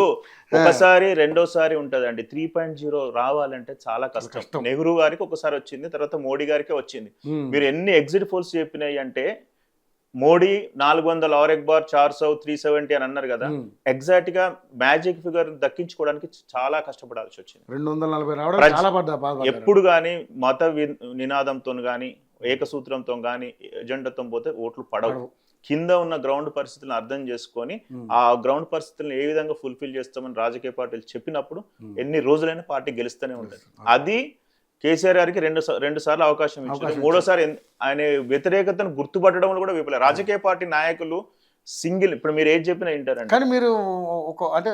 ఒకసారి రెండోసారి ఉంటదండి. 3.0 రావాలంటే చాలా కష్టం. నెహ్రూ గారికి ఒకసారి వచ్చింది, తర్వాత మోడీ గారికి వచ్చింది. మీరు ఎన్ని ఎగ్జిట్ పోల్స్ చెప్పినాయి అంటే మోడీ 400 और एक बार 400 370 అని అన్నారు కదా, ఎగ్జాక్ట్ గా మ్యాజిక్ ఫిగర్ దక్కించుకోవడానికి చాలా కష్టపడాల్సి వచ్చింది. 240 ఎప్పుడు గానీ మత నినాదంతో గానీ ఏకసూత్రంతో గానీ ఎజెండాతో పోతే ఓట్లు పడవు. కింద ఉన్న గ్రౌండ్ పరిస్థితులను అర్థం చేసుకొని ఆ గ్రౌండ్ పరిస్థితులను ఏ విధంగా ఫుల్ఫిల్ చేస్తామని రాజకీయ పార్టీలు చెప్పినప్పుడు ఎన్ని రోజులైనా పార్టీ గెలుస్తూనే ఉంటుంది. అది కేసీఆర్ గారికి రెండు సార్లు అవకాశం ఇచ్చారు. మూడోసారి ఆయన వ్యతిరేకతను గుర్తుపట్టడంలో కూడా విఫలం. రాజకీయ పార్టీ నాయకులు సింగిల్ ఇప్పుడు మీరు ఏది చెప్పినా వింటారండి. కానీ మీరు అంటే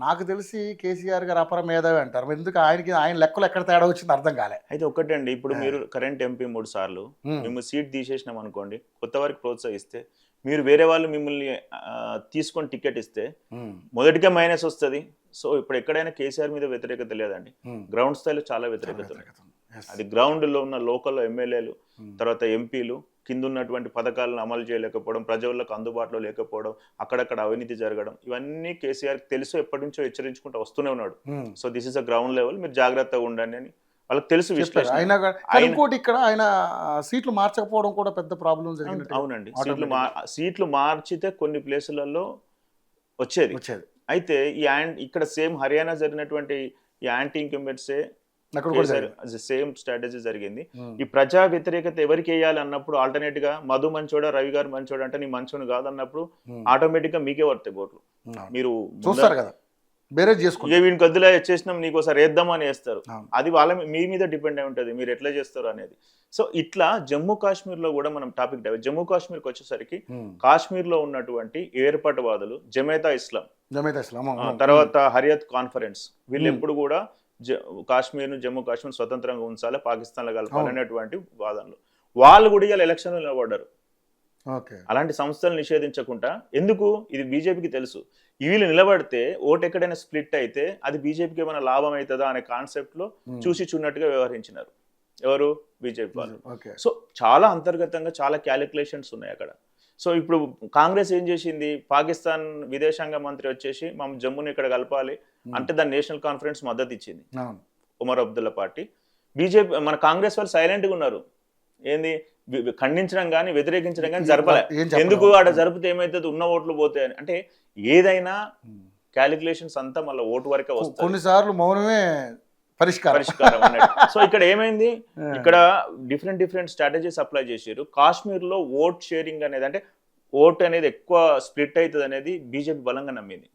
నాకు తెలిసి కేసీఆర్ గారు అపర మేధావి అంటారు. ఎందుకు ఆయన లెక్కలు ఎక్కడ తేడా వచ్చింది అర్థం కాలే. అయితే ఒకటండి, ఇప్పుడు మీరు కరెంట్ ఎంపీ 3 సార్లు మేము సీట్ తీసేసినాం అనుకోండి, కొత్త వారికి ప్రోత్సహిస్తే, మీరు వేరే వాళ్ళు మిమ్మల్ని తీసుకొని టికెట్ ఇస్తే మొదటిగా మైనస్ వస్తుంది. సో ఇప్పుడు ఎక్కడైనా కేసీఆర్ మీద వ్యతిరేకత లేదండి, గ్రౌండ్ స్థాయిలో చాలా వ్యతిరేకత. Yes. అది గ్రౌండ్లో ఉన్న లోకల్ ఎమ్మెల్యేలు తర్వాత ఎంపీలు కింద ఉన్నటువంటి పథకాలను అమలు చేయలేకపోవడం, ప్రజలకు అందుబాటులో లేకపోవడం, అక్కడక్కడ అవినీతి జరగడం, ఇవన్నీ కేసీఆర్కి తెలుసు, ఎప్పటి నుంచో హెచ్చరించుకుంటూ వస్తూనే ఉన్నాడు. So this is a ground level, మీరు జాగ్రత్తగా ఉండండి అని వాళ్ళకి తెలుసు విశ్లేషణ. ఇంకోటి ఇక్కడ ఆయన సీట్లు మార్చకపోవడం కూడా పెద్ద ప్రాబ్లం జరిగింది. అవునండి, సీట్లు మార్చితే కొన్ని ప్లేసులలో వచ్చేది. అయితే ఇక్కడ సేమ్ హర్యానా జరిగినటువంటి ఈ యాంటీ ఇంక్యుంబెంట్సే సేమ్ స్ట్రాటజీ జరిగింది. ఈ ప్రజా వ్యతిరేకత ఎవరికి వేయాలి అన్నప్పుడు ఆల్టర్నేట్ గా మధు మంచోడా రవి గారు మంచోడా అంటే నీ మంచోడు కాదన్నప్పుడు ఆటోమేటిక్ గా మీకే పడతాయి ఓట్లు. మీరు చూస్తారు కదా, వీడికి వద్దులే చేసినాం నీకు ఒకసారి వేద్దామని వేస్తారు. అది వాళ్ళ మీ మీద డిపెండ్ అయి ఉంటుంది మీరు ఎట్లా చేస్తారు అనేది. సో ఇట్లా జమ్మూ కాశ్మీర్ లో కూడా మనం టాపిక్ జమ్మూ కాశ్మీర్కి వచ్చేసరికి కాశ్మీర్ లో ఉన్నటువంటి ఏర్పాటువాదులు జమేతా ఇస్లాం తర్వాత హరియత్ కాన్ఫరెన్స్ వీళ్ళు ఎప్పుడు కూడా జమ్మూ కాశ్మీర్ స్వతంత్రంగా ఉంచాలి, పాకిస్తాన్లో కలపాలి అనేటువంటి వాదనలు. వాళ్ళు కూడా ఇలా ఎలక్షన్లో నిలబడ్డారు. అలాంటి సంస్థలు నిషేధించకుండా ఎందుకు, ఇది బీజేపీకి తెలుసు, వీళ్ళు నిలబడితే ఓటు ఎక్కడైనా స్ప్లిట్ అయితే అది బీజేపీకి ఏమైనా లాభం అవుతుందా అనే కాన్సెప్ట్ లో చూసి చూన్నట్టుగా వ్యవహరించినారు ఎవరు, బీజేపీ వాళ్ళు. సో చాలా అంతర్గతంగా చాలా క్యాలిక్యులేషన్స్ ఉన్నాయి అక్కడ. సో ఇప్పుడు కాంగ్రెస్ ఏం చేసింది, పాకిస్తాన్ విదేశాంగ మంత్రి వచ్చేసి మనం జమ్మూని ఇక్కడ కలపాలి అంటే దాని నేషనల్ కాన్ఫరెన్స్ మద్దతు ఇచ్చింది, ఉమర్ అబ్దుల్లా పార్టీ. బీజేపీ మన కాంగ్రెస్ వాళ్ళు సైలెంట్గా ఉన్నారు, ఏంది ఖండించడం కానీ వ్యతిరేకించడం కానీ జరపలే. ఎందుకు ఆడ జరిపితే ఏమైతుంది, ఉన్న ఓట్లు పోతాయని. అంటే ఏదైనా క్యాలిక్యులేషన్స్ అంతా మళ్ళీ ఓటు వరకే వస్తాయి, కొన్నిసార్లు మౌనమే పరిష్కారం అన్నట్టు. సో ఇక్కడ ఏమైంది, ఇక్కడ డిఫరెంట్ స్ట్రాటజీస్ అప్లై చేశారు. కాశ్మీర్ లో ఓట్ షేరింగ్ అనేది, అంటే ఓట్ అనేది ఎక్కువ స్ప్లిట్ అవుతుంది అనేది బీజేపీ బలంగా నమ్మింది,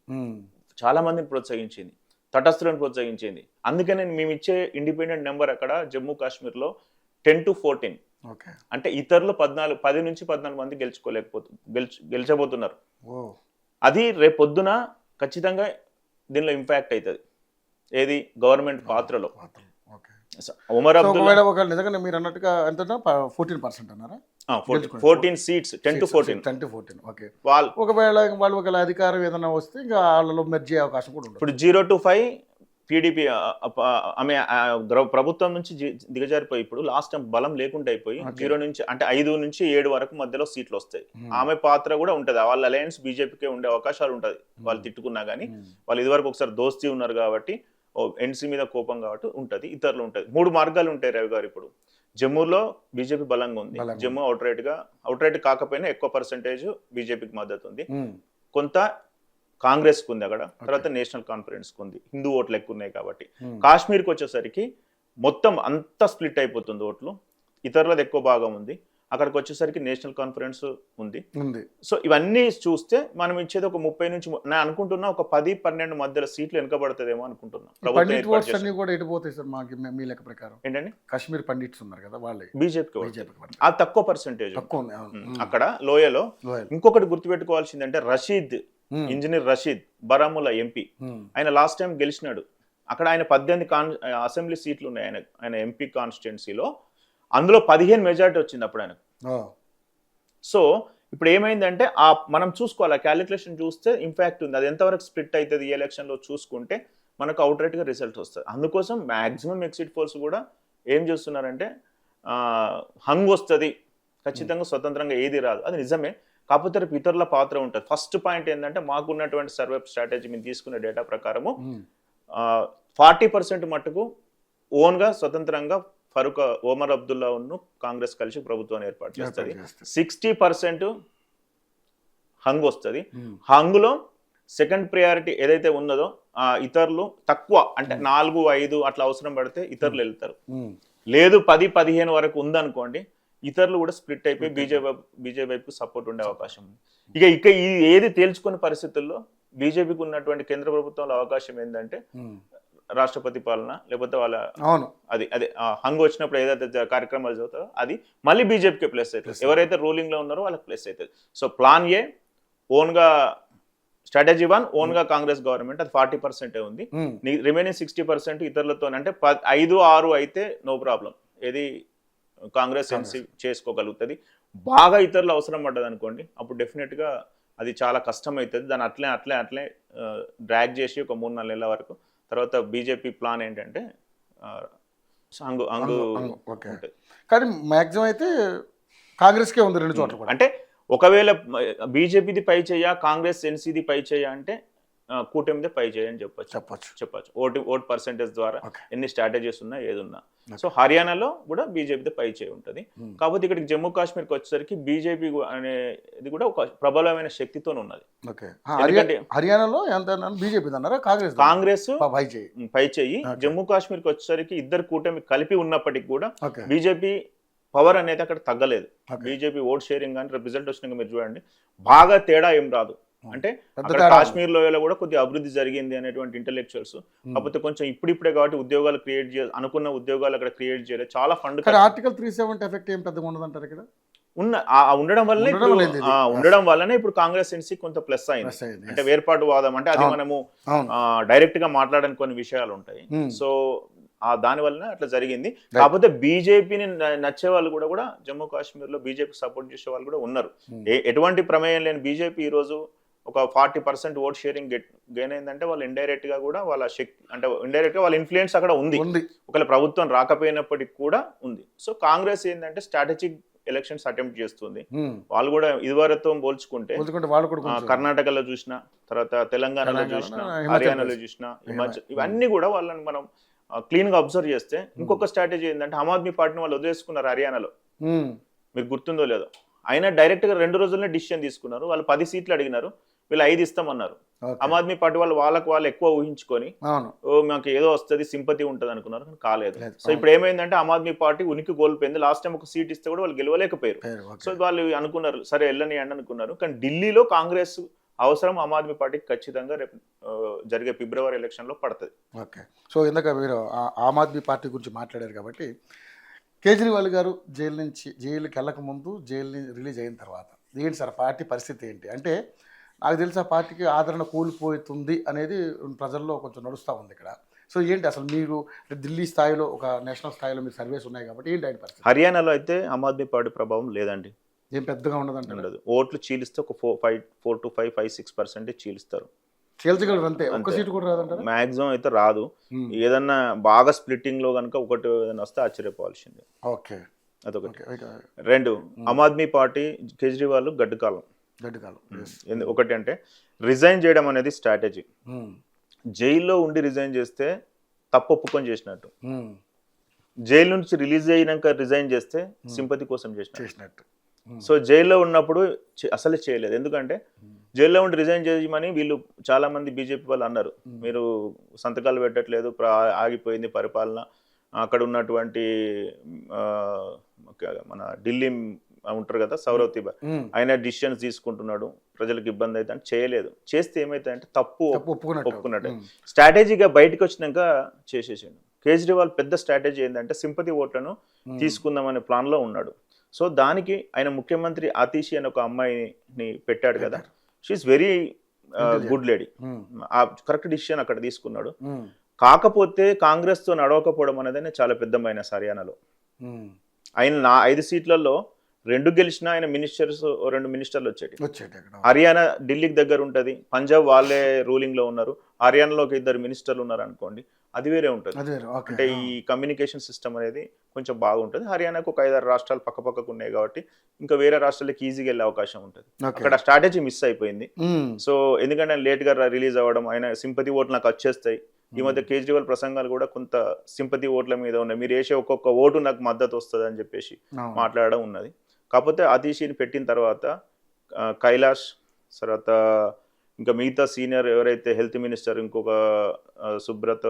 చాలా మందిని ప్రోత్సహించింది, తటస్థులను ప్రోత్సహించింది. అందుకని మేము ఇచ్చే ఇండిపెండెంట్ నెంబర్ అక్కడ జమ్మూ కాశ్మీర్ లో 10 to 14, అంటే ఇతరులు 10 నుంచి 14 మంది గెలిచబోతున్నారు. అది రేపు పొద్దున ఖచ్చితంగా దీనిలో ఇంపాక్ట్ అవుతుంది, ఏది గవర్నమెంట్ పాత్రలో. ఉమర్ అబ్దుల్లా నిజంగా మీరు అన్నట్టుగా ఎంత 14% అన్నారా, 14 seats 10 to 14. ఓకే, ఒకవేళ వాళ్ళు ఒకవేళ అధికారం ఏదైనా వస్తే ఇంకా వాళ్ళలో మెర్జ్ అయ్యే అవకాశం కూడా ఉంటుంది. ఇప్పుడు 0 to 5 టీడీపీ ఆమె ప్రభుత్వం నుంచి దిగజారిపోయి ఇప్పుడు లాస్ట్ టైం బలం లేకుండా అయిపోయి 0 నుంచి అంటే 5 నుంచి 7 వరకు మధ్యలో సీట్లు వస్తాయి. ఆమె పాత్ర కూడా ఉంటుంది, వాళ్ళ అలయన్స్ బీజేపీకే ఉండే అవకాశాలు ఉంటుంది. వాళ్ళు తిట్టుకున్నా కానీ వాళ్ళు ఇదివరకు ఒకసారి దోస్తీ ఉన్నారు కాబట్టి ఎన్సీ మీద కోపం కాబట్టి ఉంటుంది, ఇతరులు ఉంటుంది. 3 మార్గాలు ఉంటాయి రవి గారు. ఇప్పుడు జమ్మూలో బీజేపీ బలంగా ఉంది, జమ్మూ అవుట్రైట్ కాకపోయినా ఎక్కువ పర్సెంటేజ్ బీజేపీకి మద్దతు ఉంది, కొంత కాంగ్రెస్ కు ఉంది అక్కడ, తర్వాత నేషనల్ కాన్ఫరెన్స్ కు ఉంది, హిందూ ఓట్లు ఎక్కువ ఉన్నాయి కాబట్టి. కాశ్మీర్కి వచ్చేసరికి మొత్తం అంతా స్ప్లిట్ అయిపోతుంది ఓట్లు, ఇతరులది ఎక్కువ భాగం ఉంది, అక్కడికి వచ్చేసరికి నేషనల్ కాన్ఫరెన్స్ ఉంది. సో ఇవన్నీ చూస్తే మనం ఇచ్చేది ఒక 30 నుంచి నేను అనుకుంటున్నా ఒక 10-12 మధ్యలో సీట్లు వెనకబడుతుందేమో అనుకుంటున్నా. ఏంటండి కాశ్మీర్ పండిట్స్ ఉన్నారు కదా, వాళ్ళే బీజేపీకి అది తక్కువ పర్సెంటేజ్ అక్కడ లోయలో. ఇంకొకటి గుర్తుపెట్టుకోవాల్సిందంటే రషీద్, ఇంజనీర్ రషీద్ బరాముల్లా ఎంపీ, ఆయన లాస్ట్ టైం గెలిచినాడు. అక్కడ ఆయన 18 అసెంబ్లీ సీట్లు ఉన్నాయి ఆయన ఎంపీ కాన్స్టిట్యున్సీలో, అందులో 15 మెజారిటీ వచ్చింది అప్పుడు ఆయనకు. సో ఇప్పుడు ఏమైందంటే మనం చూసుకోవాలి, క్యాలిక్యులేషన్ చూస్తే ఇంపాక్ట్ ఉంది, అది ఎంతవరకు స్ప్లిట్ అవుతుంది ఈ ఎలక్షన్ లో చూసుకుంటే మనకు అవుట్ రైట్ గా రిజల్ట్ వస్తుంది. అందుకోసం మాక్సిమం ఎగ్జిట్ పోల్స్ కూడా ఏం చేస్తున్నారంటే హంగ్ వస్తుంది, ఖచ్చితంగా స్వతంత్రంగా ఏది రాదు, అది నిజమే. కాకపోతే రేపు ఇతరుల పాత్ర ఉంటుంది. ఫస్ట్ పాయింట్ ఏంటంటే మాకున్నటువంటి సర్వే స్ట్రాటజీ మేము తీసుకునే డేటా ప్రకారము 40% మట్టుకు ఓన్గా స్వతంత్రంగా ఉమర్ అబ్దుల్లా కాంగ్రెస్ కలిసి ప్రభుత్వాన్ని ఏర్పాటు చేస్తుంది. 60% హంగ్ వస్తుంది. హంగ్లో సెకండ్ ప్రయారిటీ ఏదైతే ఉన్నదో ఇతరులు తక్కువ, అంటే 4-5 అట్లా అవసరం పడితే ఇతరులు వెళ్తారు. లేదు 10-15 వరకు ఉందనుకోండి, ఇతరులు కూడా స్ప్లిట్ అయిపోయి బీజేపీ వైపు సపోర్ట్ ఉండే అవకాశం ఉంది. ఇక ఏది తేల్చుకునే పరిస్థితుల్లో బీజేపీకి ఉన్నటువంటి కేంద్ర ప్రభుత్వంలో అవకాశం ఏంటంటే రాష్ట్రపతి పాలన, లేకపోతే వాళ్ళ అదే హంగ్ వచ్చినప్పుడు ఏదైతే కార్యక్రమాలు చదువుతారో అది మళ్ళీ బీజేపీకి ప్లేస్ అవుతుంది, ఎవరైతే రూలింగ్ లో ఉన్నారో వాళ్ళకి ప్లేస్ అవుతుంది. సో ప్లాన్ ఏ ఓన్ గా స్ట్రాటజీ 1 ఓన్ గా కాంగ్రెస్ గవర్నమెంట్, అది 40% ఉంది. రిమైనింగ్ 60% ఇతరులతో, అంటే 5-6 అయితే నో ప్రాబ్లం, ఏది కాంగ్రెస్ ఎన్సీ చేసుకోగలుగుతుంది. బాగా ఇతరులు అవసరం పడ్డది అనుకోండి, అప్పుడు డెఫినెట్ గా అది చాలా కష్టం అవుతుంది. దాన్ని అట్లే డ్రాగ్ చేసి ఒక 3-4 నెలల వరకు. తర్వాత బీజేపీ ప్లాన్ ఏంటంటే అంగు అంగు ఓకే. ఉంటుంది. కానీ మాక్సిమం అయితే కాంగ్రెస్కే ఉంది 2 చోట్ల కూడా. అంటే ఒకవేళ బీజేపీది పై చేయ, కాంగ్రెస్ ఎన్సీది పై చేయ అంటే కూటమిది పై చేయ అని చెప్పొచ్చు. ఓట్ పర్సెంటేజ్ ద్వారా ఓకే. ఎన్ని స్ట్రాటజీస్ ఉన్నా ఏదున్నా. సో హర్యానాలో కూడా బీజేపీది పై చేయి ఉంటుంది. కాకపోతే ఇక్కడికి జమ్మూ కాశ్మీర్కి వచ్చేసరికి బీజేపీ అనేది కూడా ఒక ప్రబలమైన శక్తితో ఉన్నది. ఓకే. ఎందుకంటే హర్యానాలో ఎంత బీజేపీ అన్నారా కాంగ్రెస్ పై పై చేయి, జమ్మూ కాశ్మీర్కి వచ్చేసరికి ఇద్దరు కూటమి కలిపి ఉన్నప్పటికీ కూడా ఓకే. బీజేపీ పవర్ అనేది అక్కడ తగ్గలేదు. ఓకే. బీజేపీ ఓట్ షేరింగ్ కానీ రిప్రజెంటేషన్ మీరు చూడండి, బాగా తేడా ఏం రాదు. అంటే అక్కడ కాశ్మీర్ లోయలో కూడా కొద్దిగా అభివృద్ధి జరిగింది అనేటువంటి ఇంటెలెక్చువల్స్. కాకపోతే కొంచెం ఇప్పుడిప్పుడే కాబట్టి ఉద్యోగాలు క్రియేట్ చేయాలి అనుకున్న ఉద్యోగాలు అక్కడ క్రియేట్ చేయలేదు. చాలా ఫండ్ ఆర్టికల్ 370 ఎఫెక్ట్ ఏం పెద్దగా ఉండదంటారు ఇక్కడ. ఉండడం వల్లనే ఇప్పుడు కాంగ్రెస్ ఎన్సీ కొంత ప్లస్ అయింది. అంటే వేర్పాటు వాదం అంటే అది మనము డైరెక్ట్ గా మాట్లాడని కొన్ని విషయాలు ఉంటాయి. సో దాని వల్లనే అట్లా జరిగింది. కాకపోతే బీజేపీని నచ్చే వాళ్ళు కూడా జమ్మూ కాశ్మీర్ లో బీజేపీ సపోర్ట్ చేసే వాళ్ళు కూడా ఉన్నారు. ఎటువంటి ప్రమేయం లేని బీజేపీ ఈ రోజు ఒక 40% ఓట్ షేరింగ్ గెయిన్ అయిందంటే వాళ్ళు ఇండైరెక్ట్ గా కూడా వాళ్ళ శక్తి అంటే ఇండైరెక్ట్ గా వాళ్ళ ఇన్ఫ్లుయెన్స్ అక్కడ ఉంది. ఒకవేళ ప్రభుత్వం రాకపోయినప్పటికీ కూడా ఉంది. సో కాంగ్రెస్ ఏంటంటే స్ట్రాటజిక్ ఎలక్షన్స్ అటెంప్ట్ చేస్తుంది. వాళ్ళు కూడా ఇదివరతో పోల్చుకుంటే కర్ణాటకలో చూసినా, తర్వాత తెలంగాణలో చూసినా, హర్యానాలో చూసినా, హిమాచల్, ఇవన్నీ కూడా వాళ్ళని మనం క్లీన్ గా అబ్జర్వ్ చేస్తే ఇంకొక స్ట్రాటజీ ఏంటంటే ఆమ్ ఆద్మీ పార్టీని వాళ్ళు వదిలేసుకున్నారు హర్యానాలో. మీకు గుర్తుందో లేదో, అయినా డైరెక్ట్ గా 2 రోజుల్లోనే డిసిషన్ తీసుకున్నారు. వాళ్ళు 10 సీట్లు అడిగినారు, వీళ్ళు 5 ఇస్తామన్నారు. ఆమ్ ఆద్మీ పార్టీ వాళ్ళు ఎక్కువ ఊహించుకొని మాకు ఏదో వస్తుంది సింపతి ఉంటుంది అనుకున్నారు, కానీ కాలేదు. సో ఇప్పుడు ఏమైందంటే ఆమ్ ఆద్మీ పార్టీ ఉనికి కోల్పోయింది. లాస్ట్ టైం ఒక సీట్ ఇస్తే కూడా వాళ్ళు గెలవలేకపోయారు. సో వాళ్ళు అనుకున్నారు సరే వెళ్ళని అండి అనుకున్నారు. కానీ ఢిల్లీలో కాంగ్రెస్ అవసరం ఆమ్ ఆద్మీ పార్టీకి ఖచ్చితంగా రేపు జరిగే ఫిబ్రవరి ఎలక్షన్ లో పడుతుంది. ఓకే. సో ఇందాక మీరు ఆమ్ ఆద్మీ పార్టీ గురించి మాట్లాడారు కాబట్టి, కేజ్రీవాల్ గారు జైలుకి వెళ్ళక ముందు జైలు రిలీజ్ అయిన తర్వాత ఏంటి సార్ పార్టీ పరిస్థితి ఏంటి? అంటే నాకు తెలిసి ఆ పార్టీకి ఆదరణ కూలిపోతుంది అనేది ప్రజల్లో కొంచెం నడుస్తూ ఉంది ఇక్కడ. సో ఏంటి అసలు మీరు ఢిల్లీ స్థాయిలో ఒక నేషనల్ స్థాయిలో మీరు సర్వేస్ ఉన్నాయి కాబట్టి ఏంటి ఆయన పరిస్థితి? హర్యానాలో అయితే ఆమ్ ఆద్మీ పార్టీ ప్రభావం లేదండి, ఏం పెద్దగా ఉండదు. ఓట్లు చీలిస్తే ఒక 4 to 5-6% చీలిస్తారు. చీల్చగలరు అంతే, ఒక్క సీటు కూడా రాదంటారు. మాక్సిమం అయితే రాదు. ఏదన్నా బాగా స్ప్లిట్టింగ్ లో కనుక ఒకటి ఏదైనా వస్తే ఆశ్చర్యపోవాల్సిందే. ఓకే. అదొకటి. 2, ఆమ్ ఆద్మీ పార్టీ కేజ్రీవాల్ గడ్డుకాలం. ఒకటి అంటే రిజైన్ చేయడం అనేది స్ట్రాటజీ. జైల్లో ఉండి రిజైన్ చేస్తే తప్పు ఒప్పుకొని చేసినట్టు, జైలు నుంచి రిలీజ్ అయినాక రిజైన్ చేస్తే సింపతి కోసం చేసినట్టు. సో జైల్లో ఉన్నప్పుడు అసలే చేయలేదు. ఎందుకంటే జైల్లో ఉండి రిజైన్ చేయమని వీళ్ళు చాలా మంది బీజేపీ వాళ్ళు అన్నారు, మీరు సంతకాలు పెట్టట్లేదు, ఆగిపోయింది పరిపాలన, అక్కడ ఉన్నటువంటి మన ఢిల్లీ ఉంటారు కదా సౌరవ్ ఆయన డిసిషన్స్ తీసుకుంటున్నాడు, ప్రజలకు ఇబ్బంది అయితే అంటే చేయలేదు. చేస్తే ఏమైతే అంటే తప్పు ఒప్పుకున్నట్టు స్ట్రాటజీగా బయటకు వచ్చినాక చేసేసాడు. కేజ్రీవాల్ పెద్ద స్ట్రాటజీ ఏంటంటే సింపతి ఓట్లను తీసుకుందామనే ప్లాన్ లో ఉన్నాడు. సో దానికి ఆయన ముఖ్యమంత్రి ఆతిషి అనే ఒక అమ్మాయిని పెట్టాడు కదా, షీఈస్ వెరీ గుడ్ లేడీ. ఆ కరెక్ట్ డిసిషన్ అక్కడ తీసుకున్నాడు. కాకపోతే కాంగ్రెస్ తో నడవకపోవడం అనేది చాలా పెద్ద మైనస్ హర్యానాలో. ఆయన 5 సీట్లలో 2 గెలిచినా ఆయన 2 మినిస్టర్లు వచ్చేటి. హర్యానా ఢిల్లీకి దగ్గర ఉంటుంది, పంజాబ్ వాళ్ళే రూలింగ్ లో ఉన్నారు, హర్యానాలోకి 2 మినిస్టర్లు ఉన్నారు అనుకోండి, అది వేరే ఉంటుంది. అంటే ఈ కమ్యూనికేషన్ సిస్టమ్ అనేది కొంచెం బాగుంటుంది. హర్యానాకు ఒక 5-6 రాష్ట్రాలు పక్కపక్కకు ఉన్నాయి కాబట్టి ఇంకా వేరే రాష్ట్రాలకు ఈజీగా వెళ్ళే అవకాశం ఉంటుంది. అక్కడ స్ట్రాటజీ మిస్ అయిపోయింది. సో ఎందుకంటే ఆయన లేట్ గా రిలీజ్ అవ్వడం, ఆయన సింపతి ఓట్లు నాకు వచ్చేస్తాయి. ఈ మధ్య కేజ్రీవాల్ ప్రసంగాలు కూడా కొంత సింపతి ఓట్ల మీద ఉన్నాయి, మీరు వేసే ఒక్కొక్క ఓటు నాకు మద్దతు వస్తుంది అని చెప్పేసి మాట్లాడడం ఉన్నది. కాకపోతే ఆతిషిని పెట్టిన తర్వాత కైలాష్, తర్వాత ఇంకా మిగతా సీనియర్ ఎవరైతే హెల్త్ మినిస్టర్ ఇంకొక సుబ్రత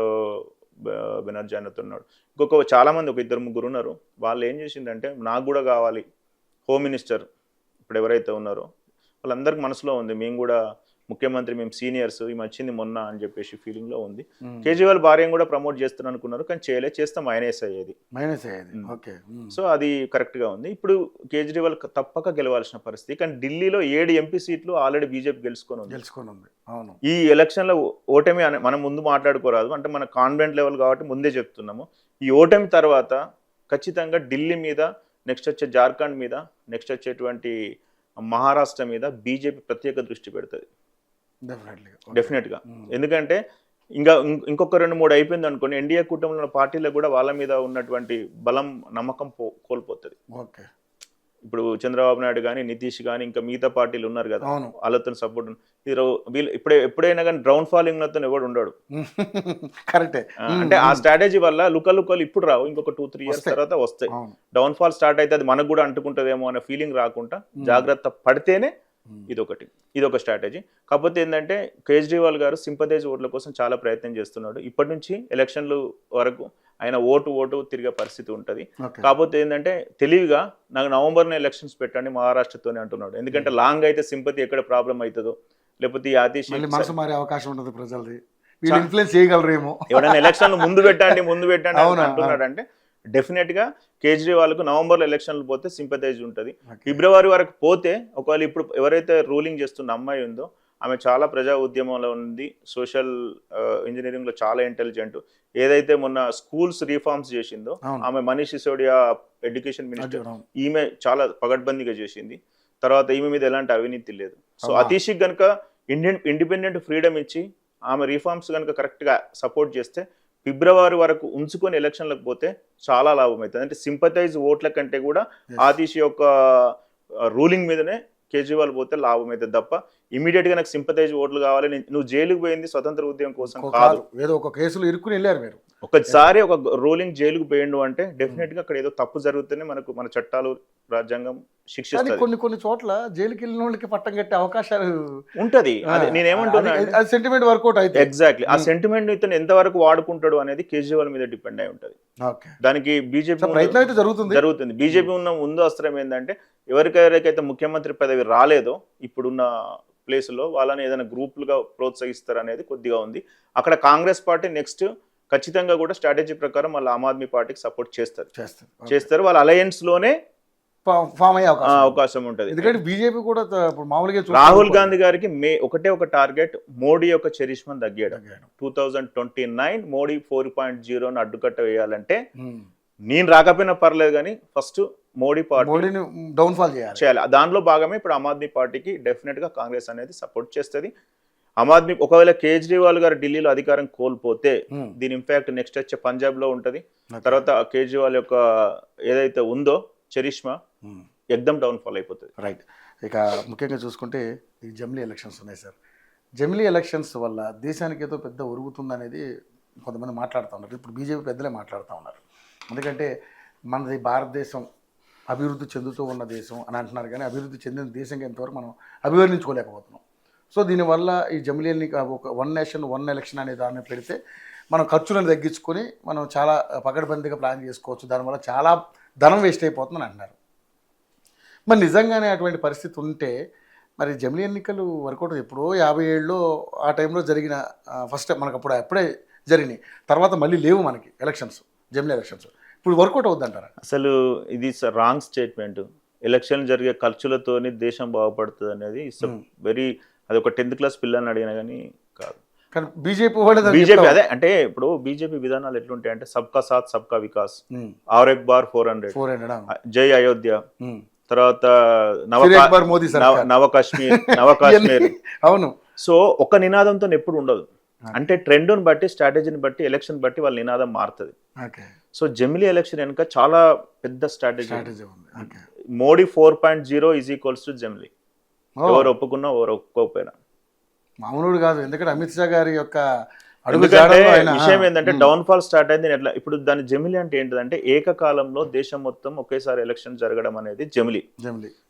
బెనర్జీ అనేది ఉన్నాడు, ఇంకొక చాలా మంది ఒక 2-3 ఉన్నారు. వాళ్ళు ఏం చేసిందంటే నాకు కూడా కావాలి హోమ్ మినిస్టర్ ఇప్పుడు ఎవరైతే ఉన్నారో వాళ్ళందరికి మనసులో ఉంది, మేము కూడా ముఖ్యమంత్రి, మేము సీనియర్స్, ఈ వచ్చింది మొన్న అని చెప్పేసి ఫీలింగ్ లో ఉంది. కేజ్రీవాల్ భార్యను కూడా ప్రమోట్ చేస్తాను అనుకున్నారు, కానీ చేస్తే మైనస్ అయ్యేది. సో అది కరెక్ట్ గా ఉంది. ఇప్పుడు కేజ్రీవాల్ తప్పక గెలవాల్సిన పరిస్థితి. కానీ ఢిల్లీలో 7 ఎంపీ సీట్లు ఆల్రెడీ బీజేపీ గెలుచుకొని ఉంది. ఈ ఎలక్షన్ లో ఓటమి మనం ముందు మాట్లాడుకోరాదు, అంటే మన కాన్ఫిడెంట్ లెవెల్ కాబట్టి ముందే చెప్తున్నాము. ఈ ఓటమి తర్వాత ఖచ్చితంగా ఢిల్లీ మీద, నెక్స్ట్ వచ్చే జార్ఖండ్ మీద, నెక్స్ట్ వచ్చేటువంటి మహారాష్ట్ర మీద బీజేపీ ప్రత్యేక దృష్టి పెడుతుంది డెఫినెట్ గా. ఎందుకంటే ఇంకా ఇంకొక 2-3 అయిపోయింది అనుకోండి, ఎన్డీఏ కూటమిలో ఉన్న పార్టీలకు కూడా వాళ్ళ మీద ఉన్నటువంటి బలం, నమ్మకం కోల్పోతుంది. ఓకే. ఇప్పుడు చంద్రబాబు నాయుడు కానీ, నితీష్ కానీ, ఇంకా మిగతా పార్టీలు ఉన్నారు కదా, అవును. వాళ్ళతో సపోర్ట్ వీళ్ళు ఎప్పుడైనా కానీ డౌన్ ఫాలింగ్ లతో ఎవడు ఉండడు. కరెక్టే. అంటే ఆ స్ట్రాటజీ వల్ల లుకలు ఇప్పుడు రావు, ఇంకొక 2-3 ఇయర్స్ తర్వాత వస్తాయి. డౌన్ ఫాల్ స్టార్ట్ అయితే అది మనకు కూడా అంటుకుంటుందేమో అనే ఫీలింగ్ రాకుండా జాగ్రత్త పడితేనే ఇదొక స్ట్రాటజీ. కాకపోతే ఏంటంటే కేజ్రీవాల్ గారు సింపథైజ్ ఓట్ల కోసం చాలా ప్రయత్నం చేస్తున్నాడు. ఇప్పటి నుంచి ఎలక్షన్లు వరకు ఆయన ఓటు తిరిగే పరిస్థితి ఉంటుంది. కాకపోతే ఏంటంటే తెలివిగా నాకు నవంబర్లో ఎలక్షన్స్ పెట్టండి మహారాష్ట్రతోనే అంటున్నాడు. ఎందుకంటే లాంగ్ అయితే సింపతి ఎక్కడ ప్రాబ్లం అవుతుందో, లేకపోతే ఈ మనసు మారే అవకాశం ఉంటుంది ప్రజలది, వీళ్ళు ఇన్ఫ్లుయెన్స్ చేయగలరేమో. ఎవరైనా ఎలక్షన్లు ముందు పెట్టండి అంటున్నాడు అంటే డెఫినెట్ గా కేజ్రీవాల్ కు నవంబర్లో ఎలక్షన్లు పోతే సింపథైజ్ ఉంటుంది. ఫిబ్రవరి వరకు పోతే ఒకవేళ ఇప్పుడు ఎవరైతే రూలింగ్ చేస్తున్న అమ్మాయి ఉందో ఆమె చాలా ప్రజా ఉద్యమంలో ఉంది, సోషల్ ఇంజనీరింగ్ లో చాలా ఇంటెలిజెంట్. ఏదైతే మొన్న స్కూల్స్ రిఫార్మ్స్ చేసిందో ఆమె, మనీష్ సిసోడియా ఎడ్యుకేషన్ మినిస్టర్, ఈమె చాలా పగడ్బందీగా చేసింది. తర్వాత ఈమె మీద ఎలాంటి అవినీతి లేదు. సో అతీషిక్ గనుక ఇండిపెండెంట్ ఫ్రీడమ్ ఇచ్చి ఆమె రిఫార్మ్స్ కనుక కరెక్ట్ గా సపోర్ట్ చేస్తే ఫిబ్రవరి వరకు ఉంచుకొని ఎలక్షన్లకు పోతే చాలా లాభం అవుతుంది. అంటే సింపథైజ్ ఓట్ల కంటే కూడా ఆతిష్ యొక్క రూలింగ్ మీదనే కేజ్రీవాల్ పోతే లాభం అవుతుంది తప్ప ఇమీడియట్ గా నాకు సింపథైజ్ ఓట్లు కావాలి, నువ్వు జైలుకు పోయింది స్వతంత్ర ఉద్యమం కోసం కాదు. ఏదో ఒక కేసులో ఇరుక్కుని వెళ్ళారు మీరు. ఒకసారి ఒక రూలింగ్ జైలుకు పోయిండు అంటే డెఫినెట్ గా అక్కడ ఏదో తప్పు జరుగుతూనే మన చట్టాలు, రాజ్యాంగం శిక్షిస్తుంది. కొన్ని చోట్ల జైలుకి వెళ్ళిన వాళ్ళకి పట్టం కట్టే అవకాశాలు ఉంటది. నేనేమంటున్నా, సెంటిమెంట్ వర్కౌట్ అయితే ఎగ్జాక్ట్లీ ఆ సెంటిమెంట్ ఇతను ఎంతవరకు వాడుకుంటాడు అనేది కేజ్రీవాల్ మీద డిపెండ్ అయి ఉంటది. దానికి బీజేపీ ప్రయత్నం అయితే జరుగుతుంది. బీజేపీ ఉన్న ముందు అస్త్రం ఏంటంటే ఎవరికైతే ముఖ్యమంత్రి పదవి రాలేదో ఇప్పుడున్న ప్లేస్ లో వాళ్ళని ఏదైనా గ్రూపులుగా ప్రోత్సహిస్తారు అనేది కొద్దిగా ఉంది. అక్కడ కాంగ్రెస్ పార్టీ నెక్స్ట్ ఖచ్చితంగా కూడా స్ట్రాటజీ ప్రకారం వాళ్ళ ఆమ్ ఆద్మీ పార్టీకి సపోర్ట్ చేస్తారు. వాళ్ళ అలయన్స్ లోనే ఫామ్ అయ్యే అవకాశం ఉంటుంది. ఎందుకంటే బీజేపీ కూడా మామూలుగా రాహుల్ గాంధీ గారికి ఒక టార్గెట్ మోడీ యొక్క చరిష్మా తగ్గేయడం. 2029 మోడీ 4.0 అడ్డుకట్ట వేయాలంటే నేను రాకపోయినా పర్లేదు కానీ ఫస్ట్ మోడీ పార్టీని డౌన్ ఫాల్ చేయాలి. దానిలో భాగమే ఇప్పుడు ఆమ్ ఆద్మీ పార్టీకి డెఫినెట్ గా కాంగ్రెస్ అనేది సపోర్ట్ చేస్తుంది. ఆమ్ ఆద్మీ ఒకవేళ కేజ్రీవాల్ గారు ఢిల్లీలో అధికారం కోల్పోతే దీని ఇంపాక్ట్ నెక్స్ట్ వచ్చే పంజాబ్ లో ఉంటది. తర్వాత కేజ్రీవాల్ యొక్క ఏదైతే ఉందో చరిష్మా ఎక్దమ్ డౌన్ ఫాల్ అయిపోతుంది. రైట్. ఇక ముఖ్యంగా చూసుకుంటే ఈ జమిలీ ఎలక్షన్స్ ఉన్నాయి సార్. జమిలీ ఎలక్షన్స్ వల్ల దేశానికి ఏదో పెద్ద ఒరుగుతుంది అనేది కొంతమంది మాట్లాడుతూ ఉన్నారు. ఇప్పుడు బీజేపీ పెద్దలే మాట్లాడుతూ ఉన్నారు. ఎందుకంటే మనది భారతదేశం అభివృద్ధి చెందుతూ ఉన్న దేశం అని అంటున్నారు, కానీ అభివృద్ధి చెందిన దేశంగా ఎంతవరకు మనం అభివర్ణించుకోలేకపోతున్నాం. సో దీనివల్ల ఈ జమిలీని ఒక 1 నేషన్ 1 ఎలక్షన్ అనే దాన్ని పెడితే మనం ఖర్చులను తగ్గించుకొని మనం చాలా పకడ్బందీగా ప్లాన్ చేసుకోవచ్చు. దానివల్ల చాలా ధనం వేస్ట్ అయిపోతుందని అంటున్నారు. మరి నిజంగానే అటువంటి పరిస్థితి ఉంటే మరి జమిలీ ఎన్నికలు వర్కౌట్ ఎప్పుడో 57లో ఆ టైంలో జరిగిన ఫస్ట్ మనకు అప్పుడే జరిగినాయి. తర్వాత మళ్ళీ లేవు మనకి ఎలక్షన్స్, జమిలీ ఎలక్షన్స్. ఇప్పుడు వర్కౌట్ అవుద్దంటారా? అసలు ఇది రాంగ్ స్టేట్మెంట్. ఎలక్షన్ జరిగే ఖర్చులతోని దేశం బాగుపడుతుంది అనేది వెరీ, అది ఒక 10th క్లాస్ పిల్లల్ని అడిగినా కానీ కాదు. కానీ బీజేపీ అదే అంటే ఇప్పుడు బీజేపీ విధానాలు ఎట్లుంటాయంటే సబ్కా సాత్ సబ్కా వికాస్, ఆర్ ఎక్ బార్ 400, జై అయోధ్య, తర్వాత నవ కాశ్మీర్. అవును. సో ఒక నినాదంతో ఎప్పుడు ఉండదు. అంటే ట్రెండ్ని బట్టి, స్ట్రాటజీని బట్టి, ఎలక్షన్ బట్టి వాళ్ళ నినాదం మారుతుంది. సో జమిలీ ఎలక్షన్ వెనుక చాలా పెద్ద స్ట్రాటజీ ఉంది. మోడీ 4.0 ఈజ్ ఈక్వల్స్ టు జమిలీ. ఎవరు ఒప్పుకున్నా ఎవరు ఒప్పుకోకపోయినా మామూలు కాదు. ఎందుకంటే అమిత్ షా గారి యొక్క విషయం ఏంటంటే డౌన్ ఫాల్ స్టార్ట్ అయింది ఎట్లా. ఇప్పుడు దాని జమిలీ అంటే ఏంటంటే ఏకకాలంలో దేశం మొత్తం ఒకేసారి ఎలక్షన్ జరగడం అనేది జమిలీ.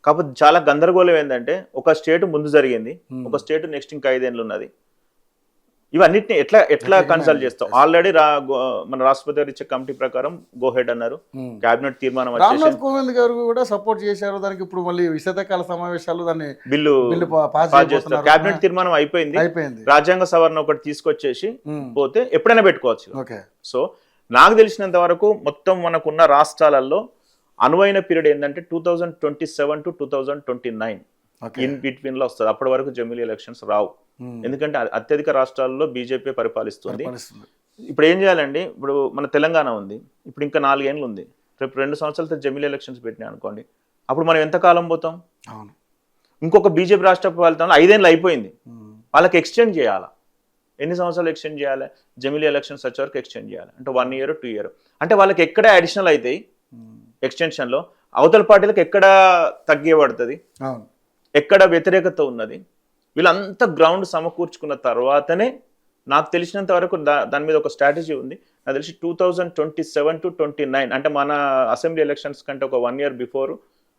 కాకపోతే చాలా గందరగోళం ఏంటంటే ఒక స్టేట్ ముందు జరిగింది, ఒక స్టేట్ నెక్స్ట్ ఇంకా 5 ఏళ్ళు ఉన్నది. ఇవన్నిటిని ఎట్లా కన్సల్ట్ చేస్తాం? ఆల్రెడీ మన రాష్ట్రపతి గారు ఇచ్చే కమిటీ ప్రకారం గో హెడ్ అన్నారు. కేబినెట్ తీర్మానం రామ్నాథ్ కోవింద్ గారు కూడా సపోర్ట్ చేశారు దానికి. ఇప్పుడు మళ్ళీ శీతాకాల సమావేశాలు దాన్ని బిల్లు పాస్ చేస్తారు. కేబినెట్ తీర్మానం అయిపోయింది. రాజ్యాంగ సవరణ ఒకటి తీసుకొచ్చేసి పోతే ఎప్పుడైనా పెట్టుకోవచ్చు. సో నాకు తెలిసినంత వరకు మొత్తం మనకున్న రాష్ట్రాలలో అనువైన పీరియడ్ ఏంటంటే 2027 to 2029 ఇన్ బిట్వీన్ లో వస్తుంది. అప్పటి వరకు జమిలీ ఎలక్షన్స్ రావు. ఎందుకంటే అత్యధిక రాష్ట్రాల్లో బీజేపీ పరిపాలిస్తుంది. ఇప్పుడు ఏం చేయాలండి? ఇప్పుడు మన తెలంగాణ ఉంది, ఇప్పుడు ఇంకా 4 ఏళ్ళు ఉంది. రేపు 2 సంవత్సరాలతో జమిలీ ఎలక్షన్స్ పెట్టినాయి అనుకోండి, అప్పుడు మనం ఎంత కాలం పోతాం? ఇంకొక బీజేపీ రాష్ట్ర ఫలితంలో 5 ఏళ్ళు అయిపోయింది. వాళ్ళకి ఎక్స్టెండ్ చేయాలా? ఎన్ని సంవత్సరాలు ఎక్స్టెండ్ చేయాలి? జమిలీ ఎలక్షన్స్ వచ్చే వరకు ఎక్స్టెండ్ చేయాలి అంటే 1 year 2 year. అంటే వాళ్ళకి ఎక్కడ అడిషనల్ అవుతాయి ఎక్స్టెన్షన్లో, అవతల పార్టీలకు ఎక్కడ తగ్గిపడుతుంది, ఎక్కడ వ్యతిరేకత ఉన్నది, వీళ్ళంతా గ్రౌండ్ సమకూర్చుకున్న తర్వాతనే నాకు తెలిసినంత వరకు దాని మీద ఒక స్ట్రాటజీ ఉంది. నాకు తెలిసి 2027 to 29 అంటే మన అసెంబ్లీ ఎలక్షన్స్ కంటే ఒక 1 year బిఫోర్,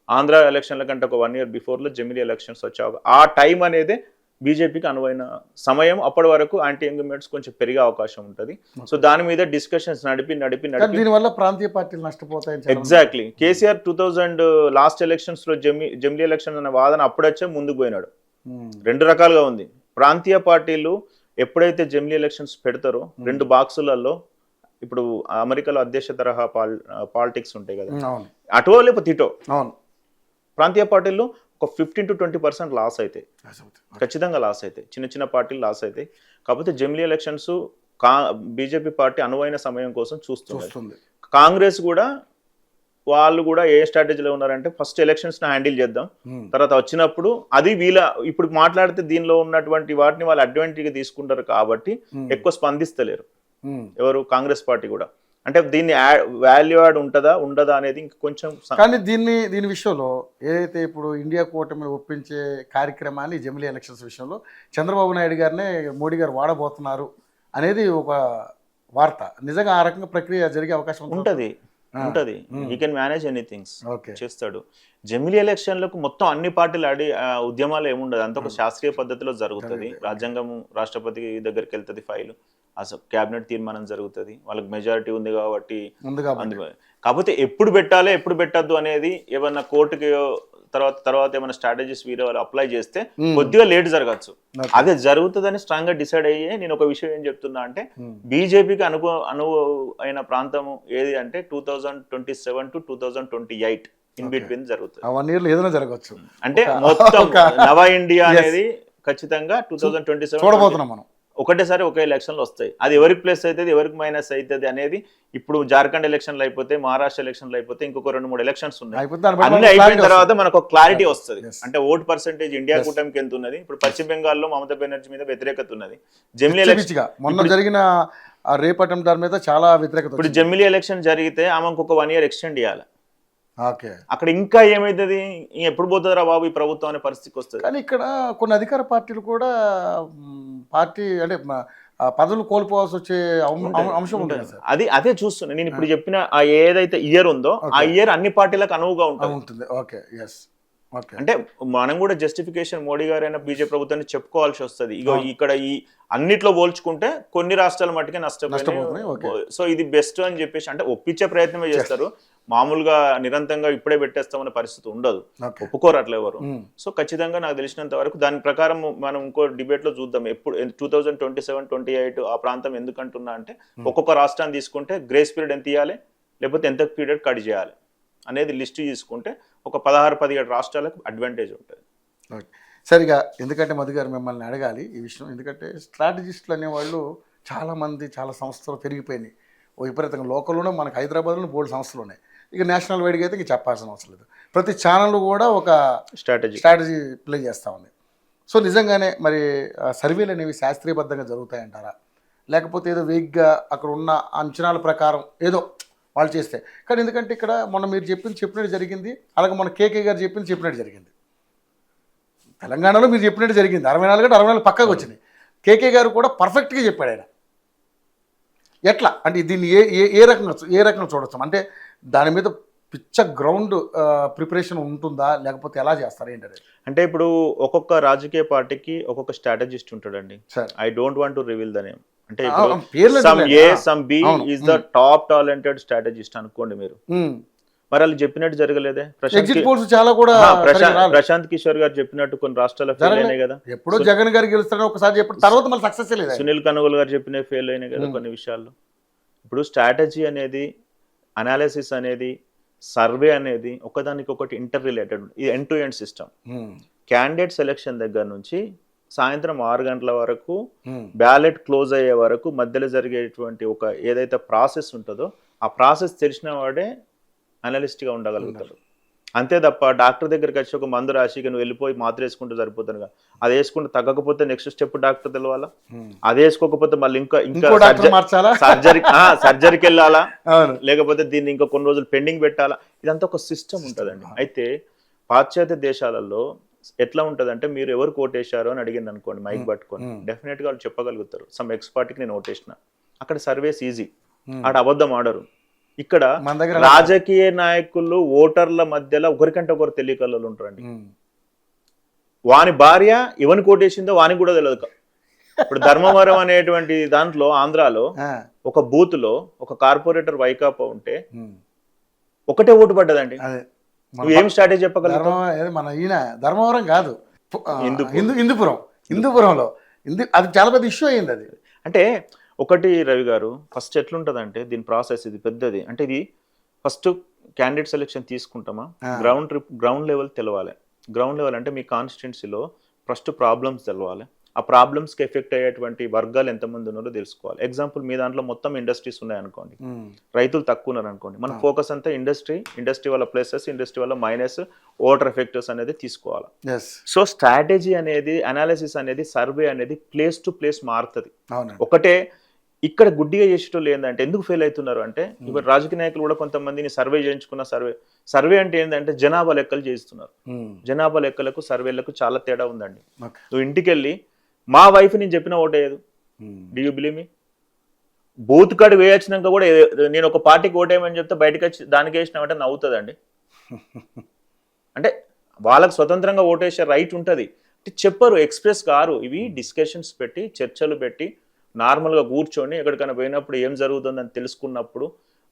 ఆంధ్ర ఎలక్షన్ల కంటే ఒక 1 year బిఫోర్లో జమిలీ ఎలక్షన్స్ వచ్చావు. ఆ టైం అనేది బీజేపీకి అనువైన సమయం. అప్పటి వరకు యాంటీ ఎంగేజ్మెంట్స్ కొంచెం పెరిగే అవకాశం ఉంటుంది. సో దాని మీద డిస్కషన్స్ నడిపి దీనివల్ల ప్రాంతీయ పార్టీలు నష్టపోతాయి. ఎగ్జాక్ట్లీ. కేసీఆర్ 2000 లాస్ట్ ఎలక్షన్స్ లో జమిలీ ఎలక్షన్ అనే వాదన అప్పుడొచ్చే ముందుకు పోయినాడు. 2 రకాలుగా ఉంది. ప్రాంతీయ పార్టీలు ఎప్పుడైతే జమిలీ ఎలక్షన్స్ పెడతారో 2 బాక్సులలో, ఇప్పుడు అమెరికాలో అధ్యక్ష తరహా పాలిటిక్స్ ఉంటాయి కదా, అటో లేకపోతే ఇటో, ప్రాంతీయ పార్టీల్లో ఒక 15 to 20% లాస్ అవుతాయి, ఖచ్చితంగా లాస్ అవుతాయి. చిన్న చిన్న పార్టీలు లాస్ అవుతాయి. కాకపోతే జమిలీ ఎలక్షన్స్ బీజేపీ పార్టీ అనువైన సమయం కోసం చూస్తుంది. కాంగ్రెస్ కూడా వాళ్ళు కూడా ఏ స్ట్రాటజీలో ఉన్నారంటే ఫస్ట్ ఎలక్షన్స్ ని హ్యాండిల్ చేద్దాం, తర్వాత వచ్చినప్పుడు అది ఇప్పుడు మాట్లాడితే దీనిలో ఉన్నటువంటి వాటిని వాళ్ళు అడ్వాంటేజ్ తీసుకుంటారు కాబట్టి ఎక్కువ స్పందిస్తలేరు ఎవరు, కాంగ్రెస్ పార్టీ కూడా. అంటే దీన్ని వాల్యూ యాడ్ ఉండదా అనేది కొంచెం. కానీ దీని విషయంలో ఏదైతే ఇప్పుడు ఇండియా కూటమిని ఒప్పించే కార్యక్రమాన్ని జమిలీ ఎలక్షన్స్ విషయంలో చంద్రబాబు నాయుడు గారినే మోడీ గారు వాడబోతున్నారు అనేది ఒక వార్త. నిజంగా ఆ రకంగా ప్రక్రియ జరిగే అవకాశం ఉంటుంది. హీ కెన్ మేనేజ్ ఎనీథింగ్స్ చేస్తాడు. జమిలీ ఎలక్షన్లకు మొత్తం అన్ని పార్టీలు ఉద్యమాలు ఏముండదు, అంత ఒక శాస్త్రీయ పద్ధతిలో జరుగుతుంది. రాజ్యాంగం రాష్ట్రపతి దగ్గరికి వెళ్తుంది, ఫైల్ అసలు క్యాబినెట్ తీర్మానం జరుగుతుంది, వాళ్ళకి మెజారిటీ ఉంది కాబట్టి. కాకపోతే ఎప్పుడు పెట్టాలి ఎప్పుడు పెట్టద్దు అనేది ఏమన్నా కోర్టుకి తర్వాత ఏమైనా స్ట్రాటజీస్ వీరే వాళ్ళు అప్లై చేస్తే కొద్దిగా లేట్ జరగచ్చు. అదే జరుగుతుందని స్ట్రాంగ్ గా డిసైడ్ అయ్యే నేను ఒక విషయం ఏం చెప్తున్నా అంటే బీజేపీకి అయిన ప్రాంతం ఏది అంటే 2027 to 2028 ఇన్ బిట్వీన్ జరుగుతుంది. 1 year ఏదైనా జరగచ్చు. అంటే మొత్తం నవ ఇండియా అనేది ఖచ్చితంగా 2027 చూడబోతున్నాం మనం. ఒకటేసారి ఒకే ఎలక్షన్లు వస్తాయి. అది ఎవరికి ప్లస్ అవుతుంది ఎవరికి మైనస్ అవుతుంది అనేది ఇప్పుడు జార్ఖండ్ ఎలక్షన్లు అయిపోతే, మహారాష్ట్ర ఎలక్షన్లు అయిపోతే, ఇంకొక 2-3 ఎలక్షన్స్ ఉన్నాయి. అన్ని అయిపోయిన తర్వాత మనకు క్లారిటీ వస్తుంది. అంటే ఓట్ పర్సెంటేజ్ ఇండియా కూటమికి ఎంత ఉన్నది. ఇప్పుడు పశ్చిమ బెంగాల్లో మమతా బెనర్జీ మీద వ్యతిరేకత ఉన్నది. జమిలీ ఎలక్షన్ మొన్న జరిగిన రేపటం దాని మీద చాలా వ్యతిరేకత. ఇప్పుడు జమిలీ ఎలక్షన్ జరిగితే ఆమెకు ఒక 1 year ఎక్స్టెండ్ చేయాలి. అక్కడ ఇంకా ఏమైతుంది, ఎప్పుడు పోతుందిరా బాబు ఈ ప్రభుత్వం అనే పరిస్థితికి వస్తుంది. కానీ ఇక్కడ కొన్ని అధికార పార్టీలు కూడా పార్టీ అంటే పదవులు కోల్పోవాల్సి వచ్చే అంశం ఉంటుంది. అదే చూస్తున్నా నేను. ఇప్పుడు చెప్పిన ఏదైతే ఇయర్ ఉందో ఆ ఇయర్ అన్ని పార్టీలకు అనువుగా ఉంటుంది. అంటే మనం కూడా జస్టిఫికేషన్ మోడీ గారైనా బీజేపీ ప్రభుత్వాన్ని చెప్పుకోవాల్సి వస్తుంది. ఇగో ఇక్కడ ఈ అన్నిట్లో పోల్చుకుంటే కొన్ని రాష్ట్రాల మట్టుకే నష్టపోతున్నాయి, సో ఇది బెస్ట్ అని చెప్పేసి అంటే ఒప్పించే ప్రయత్నమే చేస్తారు. మామూలుగా నిరంతరంగా ఇప్పుడే పెట్టేస్తామనే పరిస్థితి ఉండదు, ఒప్పుకోరు అట్లా ఎవరు. సో ఖచ్చితంగా నాకు తెలిసినంత వరకు దాని ప్రకారం మనం ఇంకో డిబేట్ లో చూద్దాం. ఎప్పుడు 2027-28 ఆ ప్రాంతం ఎందుకంటున్నా అంటే ఒక్కొక్క రాష్ట్రాన్ని తీసుకుంటే గ్రేస్ పీరియడ్ ఎంత ఇవ్వాలి, లేకపోతే ఎంత పీరియడ్ కట్ చేయాలి అనేది లిస్ట్ తీసుకుంటే ఒక 16-17 రాష్ట్రాలకు అడ్వాంటేజ్ ఉంటుంది. సరిగా ఎందుకంటే మధు గారు మిమ్మల్ని అడగాలి ఈ విషయం. ఎందుకంటే స్ట్రాటజిస్టులు అనేవాళ్ళు చాలామంది చాలా సంస్థలు పెరిగిపోయినాయి. విపరీతంగా లోకల్లోనే మనకు హైదరాబాద్లో బోల్డ్ సంస్థలు ఉన్నాయి. ఇక నేషనల్ వైడ్గా అయితే ఇంక చెప్పాల్సిన అవసరం లేదు. ప్రతి ఛానల్ కూడా ఒక స్ట్రాటజీ ప్లే చేస్తూ ఉంది. సో నిజంగానే మరి సర్వేలు అనేవి శాస్త్రీయబద్ధంగా జరుగుతాయంటారా, లేకపోతే ఏదో వేగ్గా అక్కడ ఉన్న అంచనాల ప్రకారం ఏదో వాళ్ళు చేస్తే? కానీ ఎందుకంటే ఇక్కడ మొన్న మీరు చెప్పినట్టు జరిగింది, అలాగే మన కేకే గారు చెప్పినట్టు జరిగింది. తెలంగాణలో మీరు చెప్పినట్టు జరిగింది, 64 అంటే 64 పక్కకు వచ్చినాయి. కేకే గారు కూడా పర్ఫెక్ట్గా చెప్పాడు ఆయన. ఎట్లా అంటే దీన్ని ఏ రకంగా చూడొచ్చు? అంటే దాని మీద పిచ్చ గ్రౌండ్ ప్రిపరేషన్ ఉంటుందా, లేకపోతే ఎలా చేస్తారు ఏంటంటే? అంటే ఇప్పుడు ఒక్కొక్క రాజకీయ పార్టీకి ఒక్కొక్క స్ట్రాటజిస్ట్ ఉంటాడండి. I don't want to reveal the name. అంటే some a some B is the top talented strategist అనుకోండి మీరు. మరి వాళ్ళు చెప్పినట్టు జరగలేదే? ప్రశాంత్ కిషోర్ గారు చెప్పినట్టు కొన్ని రాష్ట్రాలు ఫెయిల్ అయినాయి కదా. ఎప్పుడో జగన్ గారు గెలుస్తారని ఒకసారి చెప్పిన తర్వాత మళ్ళీ సక్సెస్ లేదు. సునీల్ కనుగోలు గారు చెప్పిన ఫెయిల్ అయినాయి కదా కొన్ని విషయాల్లో. ఇప్పుడు స్ట్రాటజీ అనేది, అనాలిసిస్ అనేది, సర్వే అనేది ఒకదానికి ఒకటి ఇంటర్ రిలేటెడ్. ఇది end to end system. Candidate selection దగ్గర నుంచి సాయంత్రం 6 గంటల వరకు బ్యాలెట్ క్లోజ్ అయ్యే వరకు మధ్యలో జరిగేటువంటి ఒక ఏదైతే ప్రాసెస్ ఉంటుందో ఆ ప్రాసెస్ తెలిసిన వాడే అనలిస్ట్గా ఉండగలుగుతాడు. అంతే తప్ప డాక్టర్ దగ్గరికి వచ్చి ఒక మందు రాసి నువ్వు వెళ్ళిపోయి మాత్ర వేసుకుంటూ సరిపోతానుగా, అది వేసుకుంటూ తగ్గకపోతే నెక్స్ట్ స్టెప్ డాక్టర్ తెలవాలా, అది వేసుకోకపోతే మళ్ళీ ఇంకా సర్జరీకి వెళ్ళాలా, లేకపోతే దీన్ని ఇంకా కొన్ని రోజులు పెండింగ్ పెట్టాలా, ఇదంతా ఒక సిస్టమ్ ఉంటుందండి. అయితే పాశ్చాత్య దేశాలలో ఎట్లా ఉంటదంటే మీరు ఎవరు ఓటేశారో అని అడిగింది అనుకోండి మైక్ పట్టుకొని, డెఫినెట్ గా వాళ్ళు చెప్పగలుగుతారు సమ్ ఎక్స్పర్ట్కి నేను ఓటేసిన. అక్కడ సర్వేస్ ఈజీ, ఆడ అబద్ధం ఆడరు. ఇక్కడ రాజకీయ నాయకులు ఓటర్ల మధ్యలో ఒకరికంటే ఒకరు తెలియకల్లో ఉంటారండి. వాని భార్య ఎవరిని కోటేసిందో వానికి కూడా తెలియదు. ఇప్పుడు ధర్మవరం అనేటువంటి దాంట్లో ఆంధ్రాలో ఒక బూత్ లో ఒక కార్పొరేటర్ వైకాపా ఉంటే ఒకటే ఓటు పడ్డదండి. నువ్వు ఏం స్ట్రాటజీ చెప్పగలవు? మన ఈయన ధర్మవరం కాదు, హిందూపురంలో అది చాలా పెద్ద ఇష్యూ అయింది. అది అంటే ఒకటి రవి గారు, ఫస్ట్ ఎట్లుంటదంటే దీని ప్రాసెస్ ఇది పెద్దది. అంటే ఇది ఫస్ట్ క్యాండిడేట్ సెలెక్షన్ తీసుకుంటామా, గ్రౌండ్ లెవెల్ తెలవాలి. గ్రౌండ్ లెవెల్ అంటే మీ కాన్స్టిట్యున్సీలో ఫస్ట్ ప్రాబ్లమ్స్ తెలవాలి. ఆ ప్రాబ్లమ్స్కి ఎఫెక్ట్ అయ్యేటువంటి వర్గాలు ఎంతమంది ఉన్నారో తెలుసుకోవాలి. ఎగ్జాంపుల్ మీ దాంట్లో మొత్తం ఇండస్ట్రీస్ ఉన్నాయనుకోండి, రైతులు తక్కువ ఉన్నారు అనుకోండి, మన ఫోకస్ అంతా ఇండస్ట్రీ వల్ల ప్లసెస్, ఇండస్ట్రీ వల్ల మైనస్, ఓటర్ ఎఫెక్టర్స్ అనేది తీసుకోవాలి. సో స్ట్రాటజీ అనేది, అనాలిసిస్ అనేది, సర్వే అనేది ప్లేస్ టు ప్లేస్ మారుతుంది. ఒకటే ఇక్కడ గుడ్డిగా చేసేటోళ్ళు ఏంటంటే ఎందుకు ఫెయిల్ అవుతున్నారు అంటే, ఇప్పుడు రాజకీయ నాయకులు కూడా కొంతమందిని సర్వే చేయించుకున్న సర్వే అంటే ఏంటంటే జనాభా లెక్కలు చేయిస్తున్నారు. జనాభా లెక్కలకు సర్వేలకు చాలా తేడా ఉందండి. నువ్వు ఇంటికి వెళ్ళి మా వైఫ్ నేను చెప్పిన ఓటేయదు, do you believe me? Booth card వేయొచ్చినాక కూడా నేను ఒక పార్టీకి ఓటేయమని చెప్తే బయటకు వచ్చి దానికి వేసినామంటే నవ్వుతుందండి. అంటే వాళ్ళకు స్వతంత్రంగా ఓటేసే రైట్ ఉంటుంది, చెప్పరు, ఎక్స్ప్రెస్ కారు. ఇవి డిస్కషన్స్ పెట్టి, చర్చలు పెట్టి, నార్మల్గా కూర్చొని ఎక్కడికైనా పోయినప్పుడు ఏం జరుగుతుందని తెలుసుకున్నప్పుడు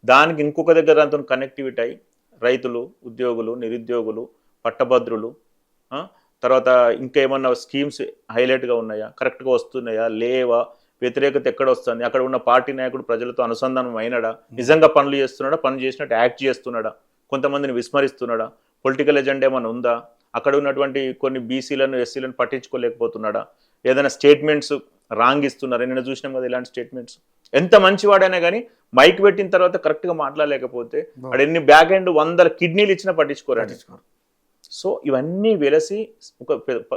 దానికి ఇంకొక దగ్గర అంత కనెక్టివిటీ అయ్యి రైతులు, ఉద్యోగులు, నిరుద్యోగులు, పట్టభద్రులు, తర్వాత ఇంకేమన్నా స్కీమ్స్ హైలైట్గా ఉన్నాయా, కరెక్ట్గా వస్తున్నాయా, లేవా, వ్యతిరేకత ఎక్కడ వస్తుంది, అక్కడ ఉన్న పార్టీ నాయకుడు ప్రజలతో అనుసంధానం అయినాడా, నిజంగా పనులు చేస్తున్నాడా, పని చేసినట్టు యాక్ట్ చేస్తున్నాడా, కొంతమందిని విస్మరిస్తున్నాడా, పొలిటికల్ ఎజెండా ఏమైనా ఉందా, అక్కడ ఉన్నటువంటి కొన్ని బీసీలను, ఎస్సీలను పట్టించుకోలేకపోతున్నాడా, ఏదైనా స్టేట్మెంట్స్ రాంగ్ ఇస్తున్నారా? నిన్న చూసినాం కదా ఇలాంటి స్టేట్మెంట్స్. ఎంత మంచివాడైనా కానీ మైక్ పెట్టిన తర్వాత కరెక్ట్గా మాట్లాడలేకపోతే అక్కడ ఎన్ని బ్యాక్ ఎండ్ 100 కిడ్నీలు ఇచ్చినా పట్టించుకోరండి. సో ఇవన్నీ వెలసి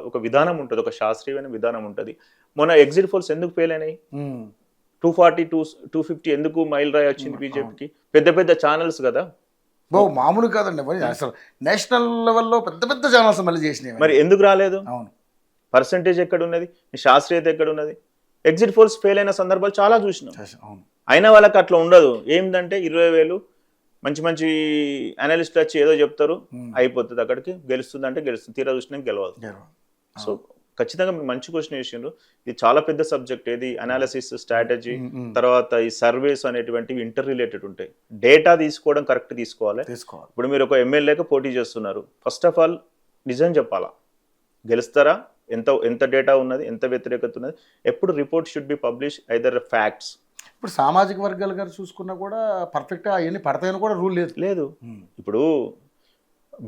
ఒక విధానం ఉంటుంది, ఒక శాస్త్రీయమైన విధానం ఉంటుంది. మొన్న ఎగ్జిట్ పోల్స్ ఎందుకు ఫెయిల్ అయినాయి? 240, 250 ఎందుకు మైల్ రాయి వచ్చింది బీజేపీకి? పెద్ద పెద్ద ఛానల్స్ కదా, మామూలు కాదండి, అసలు నేషనల్ లెవెల్లో పెద్ద పెద్ద ఛానల్స్ మళ్ళీ చేసినాయి. మరి ఎందుకు రాలేదు? పర్సంటేజ్ ఎక్కడ ఉన్నది, శాస్త్రీయత ఎక్కడ ఉన్నది? ఎగ్జిట్ పోల్స్ ఫెయిల్ అయిన సందర్భాలు చాలా చూసినాం. అయినా వాళ్ళకి అట్లా ఉండదు. ఏంటంటే 20,000 మంచి మంచి అనలిస్టులు వచ్చి ఏదో చెప్తారు, అయిపోతుంది, అక్కడికి గెలుస్తుంది, తీరా చూసినా గెలవదు. సో ఖచ్చితంగా మీరు మంచి క్వశ్చన్ వేసిండ్రు. ఇది చాలా పెద్ద సబ్జెక్ట్. ఏది అనాలిసిస్, స్ట్రాటజీ, తర్వాత ఈ సర్వేస్ అనేటువంటివి ఇంటర్ రిలేటెడ్ ఉంటాయి. డేటా తీసుకోవడం కరెక్ట్ తీసుకోవాలి. ఇప్పుడు మీరు ఒక ఎమ్మెల్యేగా పోటీ చేస్తున్నారు, ఫస్ట్ ఆఫ్ ఆల్ నిజం చెప్పాలా, గెలుస్తారా, ఎంత డేటా ఉన్నది, ఎంత వ్యతిరేకత ఉన్నది, ఎప్పుడు report should be publish either facts. ఇప్పుడు సామాజిక వర్గాల గారు చూసుకున్నా కూడా పర్ఫెక్ట్గా అవన్నీ పడతాయని కూడా రూల్ లేదు. ఇప్పుడు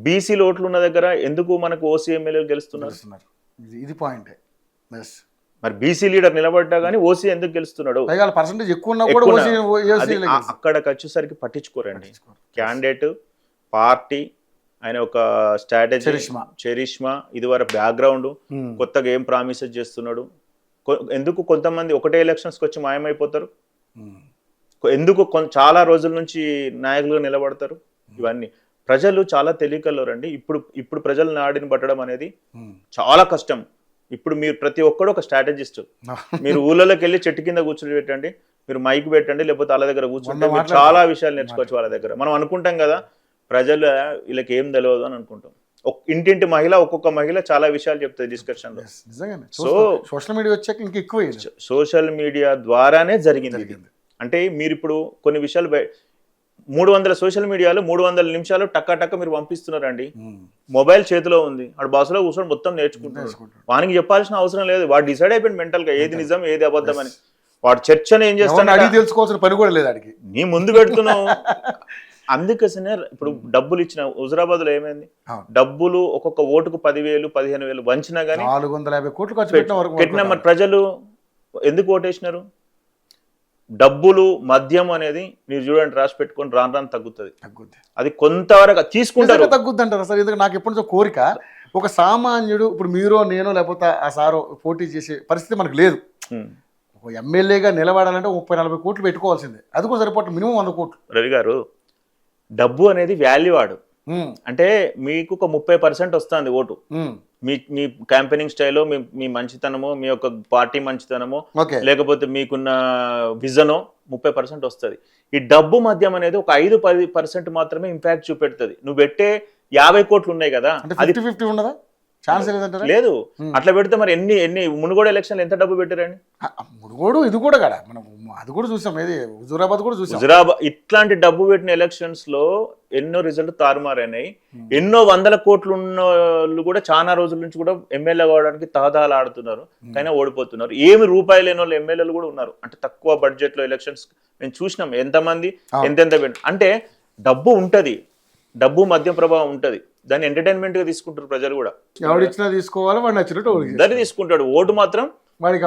బీసీ ఓట్లు ఉన్న దగ్గర ఎందుకు మనకు ఓసీ ఎమ్మెల్యేలు గెలుస్తున్నారు? ఇది పాయింట్. మరి బీసీ లీడర్ నిలబడ్డా కానీ ఓసీ ఎందుకు గెలుస్తున్నాడు? పర్సెంటేజ్ ఎక్కువ ఉన్నా కూడా అక్కడికి వచ్చేసరికి పట్టించుకోరండి. క్యాండిడేట్, పార్టీ, ఆయన ఒక స్ట్రాటజీ, చరిష్మా, ఇదివరకు బ్యాక్గ్రౌండ్, కొత్తగా ఏం ప్రామిసెస్ చేస్తున్నాడు, ఎందుకు కొంతమంది ఒకటే ఎలక్షన్స్కి వచ్చి మాయమైపోతారు, ఎందుకు చాలా రోజుల నుంచి నాయకులుగా నిలబడతారు, ఇవన్నీ ప్రజలు చాలా తెలియకల్లోరండి. ఇప్పుడు ప్రజల నాడిని పట్టడం అనేది చాలా కష్టం. ఇప్పుడు మీరు ప్రతి ఒక్కడు ఒక స్ట్రాటజిస్ట్. మీరు ఊళ్ళలోకి వెళ్ళి చెట్టు కింద కూర్చొని పెట్టండి, మీరు మైక్ పెట్టండి, లేకపోతే వాళ్ళ దగ్గర కూర్చుంటే మీరు చాలా విషయాలు నేర్చుకోవచ్చు వాళ్ళ దగ్గర. మనం అనుకుంటాం కదా ప్రజలు వీళ్ళకి ఏం తెలియదు అని అనుకుంటాం. ఇంటింటి మహిళ, ఒక్కొక్క మహిళ చాలా విషయాలు చెప్తుంది డిస్కషన్ లో. సో సోషల్ మీడియా వచ్చాక ఇంకా ఎక్కువ సోషల్ మీడియా ద్వారానే జరిగింది. అంటే మీరు ఇప్పుడు కొన్ని విషయాలు 300 సోషల్ మీడియాలో 300 నిమిషాలు టక్క మీరు పంపిస్తున్నారండి. మొబైల్ చేతిలో ఉంది, వాడు బస్సులో కూర్చొని మొత్తం నేర్చుకుంటున్నాడు. వానికి చెప్పాల్సిన అవసరం లేదు, వాడు డిసైడ్ అయిపోయింది మెంటల్ గా ఏది నిజం ఏది అబద్ధం అని. వాడు చర్చను ఏం చేస్తాడు, తెలుసుకోవాల్సిన పని కూడా లేదు ఆడికి, నీ ముందు పెడుతున్నావు. అందుకోసమే ఇప్పుడు డబ్బులు ఇచ్చిన హుజరాబాద్ లో ఏమైంది, డబ్బులు ఒక్కొక్క ఓటుకు 10,000, 15,000 వంచినా గానీ 450 కోట్లు ఖర్చు పెట్టిన. మరి ప్రజలు ఎందుకు ఓటేసినారు? డబ్బులు మద్యం అనేది మీరు చూడండి రాసి పెట్టుకొని రాను రాను తగ్గుతుంది. తగ్గుద్ది. అది కొంతవరకు తీసుకుంటారు. తగ్గుద్ది అంటారు సార్. ఎందుకంటే నాకు ఎప్పటి నుంచో కోరిక, ఒక సామాన్యుడు ఇప్పుడు మీరో నేనో లేకపోతే ఆ సారో పోటీ చేసే పరిస్థితి మనకు లేదు. ఒక ఎమ్మెల్యేగా నిలబడాలంటే 30-40 కోట్లు పెట్టుకోవాల్సిందే. అది కూడా సరిపోతుంది. మినిమం 100 కోట్లు. రవి గారు, డబ్బు అనేది వాల్యూ ఆడు. అంటే మీకు ఒక 30% వస్తుంది ఓటు. మీ క్యాంపెయినింగ్ స్టైలో, మీ మంచితనమో, మీ యొక్క పార్టీ మంచితనమో, లేకపోతే మీకున్న విజనో 30% వస్తుంది. ఈ డబ్బు మద్యం అనేది ఒక 5-10% మాత్రమే ఇంపాక్ట్ చూపెడుతుంది. నువ్వు పెట్టే 50 కోట్లు ఉన్నాయి కదా, అది 50-50 ఉండదా? ఛాన్స్ లేదు. అట్లా పెడితే మరి ఎన్ని మునుగోడు ఎలక్షన్లు ఎంత డబ్బు పెట్టారండి? మునుగోడు ఇది కూడా కదా మనం అది కూడా చూసాం. ఏది హుజూరాబాద్ కూడా చూసాం. హుజూరాబాద్ ఇట్లాంటి డబ్బు పెట్టిన ఎలక్షన్స్ లో ఎన్నో రిజల్ట్ తారుమారైనాయి. ఎన్నో 100 కోట్లు ఉన్న వాళ్ళు కూడా చాలా రోజుల నుంచి కూడా ఎమ్మెల్యే కావడానికి తహదాలు ఆడుతున్నారు, కానీ ఓడిపోతున్నారు. ఏమి రూపాయలు లేని వాళ్ళు ఎమ్మెల్యేలు కూడా ఉన్నారు. అంటే తక్కువ బడ్జెట్ లో ఎలక్షన్స్ మేము చూసినాం. ఎంతమంది ఎంతెంత అంటే డబ్బు ఉంటది, డబ్బు మద్యం ప్రభావం ఉంటది. దాన్ని ఎంటర్టైన్మెంట్ గా తీసుకుంటారు ప్రజలు కూడా. ఎవడిచ్చినా తీసుకోవాలి, వాడు నచ్చినట్టు దాన్ని తీసుకుంటాడు. ఓటు మాత్రం వాడికి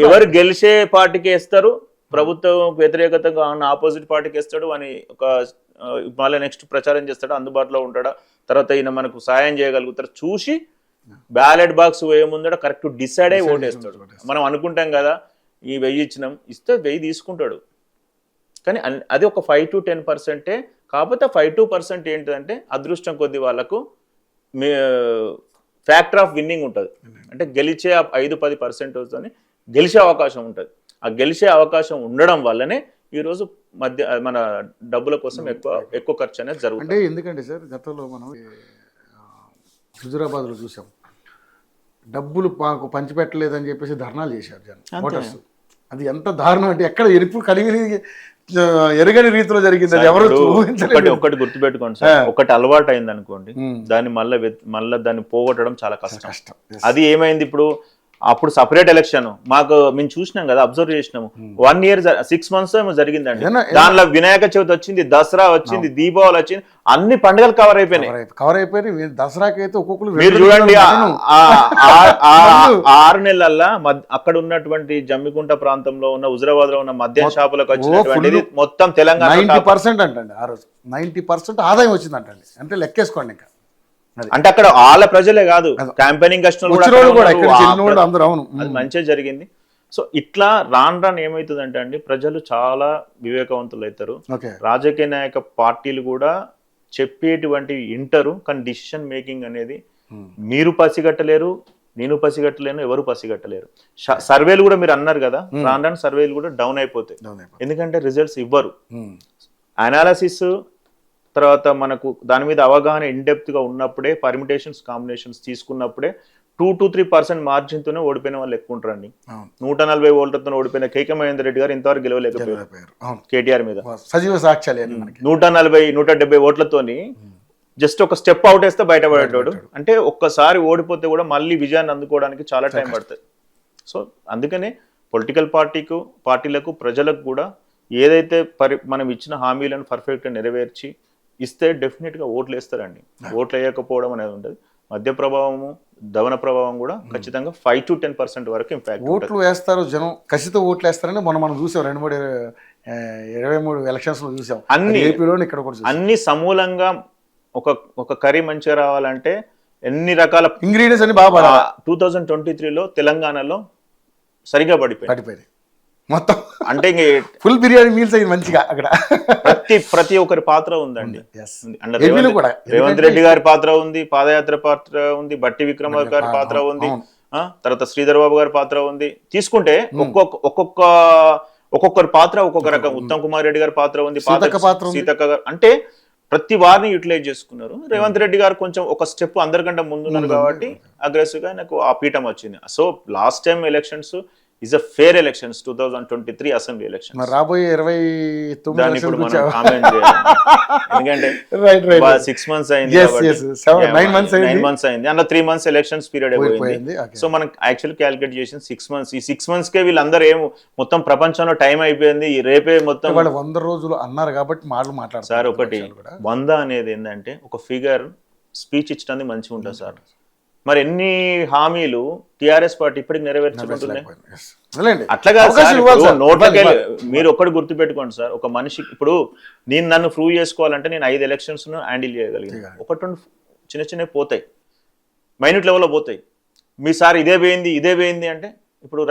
ఎవరు గెలిచే పార్టీకి వేస్తారు, ప్రభుత్వం వ్యతిరేకతగా ఉన్న ఆపోజిట్ పార్టీకి వేస్తాడు. అని ఒక మళ్ళీ నెక్స్ట్ ప్రచారం చేస్తాడు, అందుబాటులో ఉంటాడా, తర్వాత ఈయన మనకు సాయం చేయగలుగుతారు చూసి బ్యాలెట్ బాక్స్ వేయముందట కరెక్ట్ డిసైడ్ అయ్యి ఓటేస్తాడు. మనం అనుకుంటాం కదా ఈ 1000 ఇచ్చినాం, ఇస్తే 1000 తీసుకుంటాడు. కానీ అది ఒక 5-10%. కాకపోతే 5-2% ఏంటంటే అదృష్టం కొద్ది వాళ్ళకు ఫ్యాక్టర్ ఆఫ్ విన్నింగ్ ఉంటుంది. అంటే గెలిచే 5-10% గెలిచే అవకాశం ఉంటుంది. ఆ గెలిచే అవకాశం ఉండడం వల్లనే ఈరోజు మన డబ్బుల కోసం ఎక్కువ ఖర్చు అనేది జరుగుతుంది. అంటే ఎందుకంటే సార్, గతంలో మనం హుజూరాబాద్లో చూసాం, డబ్బులు మాకు పంచిపెట్టలేదని చెప్పేసి ధర్నాలు చేశారు జనం, ఓటర్స్. అది ఎంత దారుణం అంటే ఎక్కడ ఎరుపు కలిగి ఎరగని రీతిలో జరిగింది. అది ఎవరు ఒకటి గుర్తుపెట్టుకోండి సార్, ఒకటి అలవాటు అయింది అనుకోండి, దాన్ని మళ్ళీ దాన్ని పోగొట్టడం చాలా కష్టం. అది ఏమైంది ఇప్పుడు, అప్పుడు సపరేట్ ఎలక్షన్ మాకు మేము చూసినాం కదా, అబ్జర్వ్ చేసినాము. 1 year 6 months ఏమో జరిగిందండి. దానిలో వినాయక చవితి వచ్చింది, దసరా వచ్చింది, దీపావళి వచ్చింది, అన్ని పండుగలు కవర్ అయిపోయినాయి. దసరాకి అయితే ఒక్కొక్కరు మీరు చూడండి 6 నెలల్లో అక్కడ ఉన్నటువంటి జమ్మికుంట ప్రాంతంలో ఉన్న, హుజూరాబాద్ లో ఉన్న మద్యం షాపులకు వచ్చినటువంటిది మొత్తం తెలంగాణ 90% అంటండి. ఆ రోజు 90% ఆదాయం వచ్చిందంటండి. అంటే లెక్కేసుకోండి. ఇంకా అంటే అక్కడ వాళ్ళ ప్రజలే కాదు, క్యాంపెయినింగ్ అది మంచిగా జరిగింది. సో ఇట్లా రాను ఏమవుతుందంటే అండి, ప్రజలు చాలా వివేకవంతులు అవుతారు. రాజకీయ నాయక పార్టీలు కూడా చెప్పేటువంటి ఇంటరు, కానీ డిసిషన్ మేకింగ్ అనేది మీరు పసిగట్టలేరు, నేను పసిగట్టలేను, ఎవరు పసిగట్టలేరు. సర్వేలు కూడా మీరు అన్నారు కదా, రాను సర్వేలు కూడా డౌన్ అయిపోతాయి. ఎందుకంటే రిజల్ట్స్ ఇవ్వరు. అనాలిసిస్ తర్వాత మనకు దాని మీద అవగాహన ఇన్డెప్త్ గా ఉన్నప్పుడే, పర్మిటేషన్స్ కాంబినేషన్స్ తీసుకున్నప్పుడే 2-3% మార్జిన్తోనే ఓడిపోయిన వాళ్ళు ఎక్కువ ఉంటారండి. 140 ఓట్లతో ఓడిపోయిన కేకే మహేందర్ రెడ్డి గారు ఇంతవరకు గెలవలేకపోయారు కేటీఆర్ మీద. సజీవ సాక్ష్యాలు 140-170 ఓట్లతోని జస్ట్ ఒక స్టెప్ అవుట్ వేస్తే బయటపడేటోడు. అంటే ఒక్కసారి ఓడిపోతే కూడా మళ్ళీ విజయాన్ని అందుకోవడానికి చాలా టైం పడుతుంది. సో అందుకనే పొలిటికల్ పార్టీలకు ప్రజలకు కూడా ఏదైతే మనం ఇచ్చిన హామీలను పర్ఫెక్ట్గా నెరవేర్చి ఇస్తే డెఫినెట్ గా ఓట్లు వేస్తారండి. ఓట్లు వేయకపోవడం అనేది ఉంటుంది. మధ్య ప్రభావము, దవన ప్రభావం కూడా ఖచ్చితంగా 5-10% వరకు ఇంపాక్ట్. ఓట్లు వేస్తారు జనం, కసితో ఓట్లు వేస్తారని మనం చూసాం 23 ఎలక్షన్స్ లో చూసాం. అన్ని సమూలంగా ఒక కర్రీ మంచిగా రావాలంటే ఎన్ని రకాల ఇంగ్రీడియంట్స్ అని బాగా 2023లో తెలంగాణలో సరిగా పడిపోయింది మొత్తం. అంటే ఫుల్ బిర్యానీ మీల్స్ అయింది మంచిగా అక్కడ. ప్రతి ఒక్కరి పాత్ర ఉందండి. రేవంత్ రెడ్డి గారి పాత్ర ఉంది, పాదయాత్ర పాత్ర ఉంది, బట్టి విక్రమార్క గారి పాత్ర ఉంది, తర్వాత శ్రీధర్ బాబు గారి పాత్ర ఉంది. తీసుకుంటే ఒక్కొక్కరి పాత్ర ఒక్కొక్క రకం. ఉత్తమ్ కుమార్ రెడ్డి గారి పాత్ర ఉంది, సీతక్క గారు. అంటే ప్రతి వారిని యూటిలైజ్ చేసుకున్నారు. రేవంత్ రెడ్డి గారు కొంచెం ఒక స్టెప్ అందరికంటే ముందున్నారు కాబట్టి అగ్రెసివ్ గా నాకు ఆ పీఠం వచ్చింది. So last time elections is a fair elections 2023 assembly election. రాబోయే 29 దాన్ని ఇప్పుడు మనం కామెంట్ చేయాలి. ఎందుకంటే 6 months అయింది కాబట్టి 9 months అయింది. అందులో 3 months ఎలక్షన్స్ పీరియడ్ అయిపోయింది. సో మనం యాక్చువల్లీ క్యాలిక్యులేట్ చేసిన 6 months. ఈ 6 months కే వీళ్ళందరూ ఏమో మొత్తం ప్రపంచంలో టైం అయిపోయింది, రేపే మొత్తం 100 రోజులు అన్నారు కాబట్టి మాట్లాడతారు సార్. ఒకటి 100 అనేది ఏంటంటే ఒక ఫిగర్ స్పీచ్ ఇచ్చడానికి మంచిగా ఉంటుంది సార్. మరి ఎన్ని హామీలు టిఆర్ఎస్ పార్టీ ఇప్పటికి నెరవేర్చుకుంటున్నాయి? Yes. వెళ్ళండి. అట్లా కాదు అవకాశం సార్, ఇవ్వాలి ఇప్పుడు సార్. నోట్లకి ఇవ్వాలి. మీరు ఒక్కటి గుర్తుపెట్టుకోండి సార్, ఒక మనిషి ఇప్పుడు నన్ను ప్రూవ్ చేసుకోవాలంటే నేను 5 ఎలక్షన్స్ హ్యాండిల్ చేయగలిగాను. ఒకటి రెండు చిన్న చిన్నవి పోతాయి, మైన్యూట్ లెవెల్లో పోతాయి. మీ సార్ ఇదే పోయింది అంటే ఇప్పుడు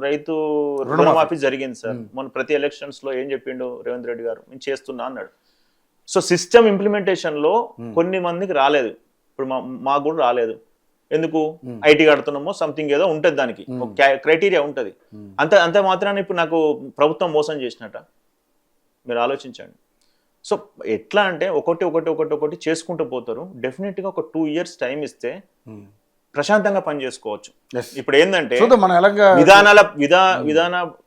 రైతు రుణమాఫీ జరిగింది సార్. మొన్న ప్రతి ఎలక్షన్స్ లో ఏం చెప్పిండు రేవంత్ రెడ్డి గారు, నేను చేస్తున్నా అన్నాడు. సో సిస్టమ్ ఇంప్లిమెంటేషన్ లో కొన్ని మందికి రాలేదు, ఇప్పుడు మాకు కూడా రాలేదు. ఎందుకు? ఐటీ కడుతున్నామో సంథింగ్ ఏదో ఉంటుంది, దానికి క్రైటీరియా ఉంటుంది. అంతే మాత్రాన్ని ఇప్పుడు నాకు ప్రభుత్వం మోసం చేసినట్ట? మీరు ఆలోచించండి. సో ఎట్లా అంటే ఒకటి చేసుకుంటూ పోతారు. డెఫినెట్గా ఒక 2 years టైం ఇస్తే ప్రశాంతంగా పని చేసుకోవచ్చు. ఇప్పుడు ఏంటంటే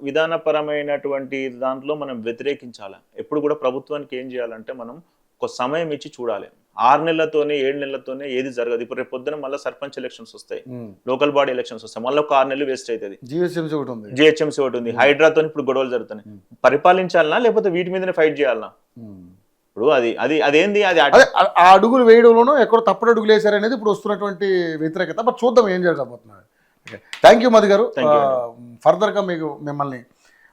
విధానపరమైనటువంటి దాంట్లో మనం వ్యతిరేకించాలి. ఎప్పుడు కూడా ప్రభుత్వానికి ఏం చేయాలంటే మనం ఒక సమయం ఇచ్చి చూడాలి. 6 నెలలతోనే 7 నెలలతోనే ఏది జరగదు. ఇప్పుడు రేపు పొద్దున మళ్ళీ సర్పంచ్ ఎలక్షన్స్ వస్తాయి, లోకల్ బాడీ ఎలక్షన్స్ వస్తాయి, మళ్ళీ ఒక 6 నెలలు వేస్ట్ అవుతుంది. జిహెచ్ఎంసీ ఒకటి ఉంది, హైడ్రాతో ఇప్పుడు గొడవలు జరుగుతున్నాయి. పరిపాలించాలనా లేకపోతే వీటి మీదనే ఫైట్ చేయాలనా? ఇప్పుడు అదేంది అది ఆ అడుగులు వేయడంలోనూ ఎక్కడో తప్పుడు అడుగులు వేశారు అనేది ఇప్పుడు వస్తున్నటువంటి వ్యతిరేకత. బట్ చూద్దాం ఏం జరగబోతున్నారు. థ్యాంక్ యూ మధు గారు. ఫర్దర్గా మిమ్మల్ని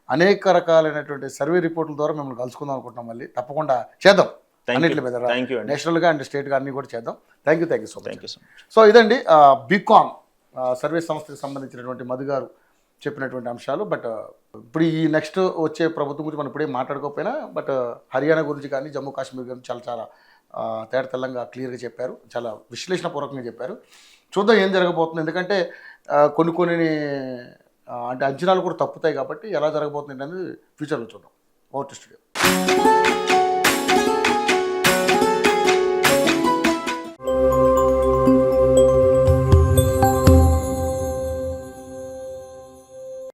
అనేక రకాలైనటువంటి సర్వే రిపోర్టుల ద్వారా మిమ్మల్ని కలుసుకుందాం అనుకుంటున్నాం. మళ్ళీ తప్పకుండా చేద్దాం, అన్నింటి మీద నేషనల్గా అండ్ స్టేట్గా అన్ని కూడా చేద్దాం. Thank you so much. So ఇదండి బీకామ్ సర్వే సంస్థకి సంబంధించినటువంటి మధు గారు చెప్పినటువంటి అంశాలు. బట్ ఇప్పుడు ఈ నెక్స్ట్ వచ్చే ప్రభుత్వం గురించి మనం ఇప్పుడే మాట్లాడుకోకపోయినా, బట్ హర్యానా గురించి కానీ జమ్మూ కాశ్మీర్ గురించి చాలా తెల్లంగా క్లియర్గా చెప్పారు, చాలా విశ్లేషణపూర్వకంగా చెప్పారు. చూద్దాం ఏం జరగబోతుంది. ఎందుకంటే కొన్ని అంటే అంచనాలు కూడా తప్పుతాయి కాబట్టి ఎలా జరగబోతుంది అనేది ఫ్యూచర్లో చూద్దాం. Over to studio.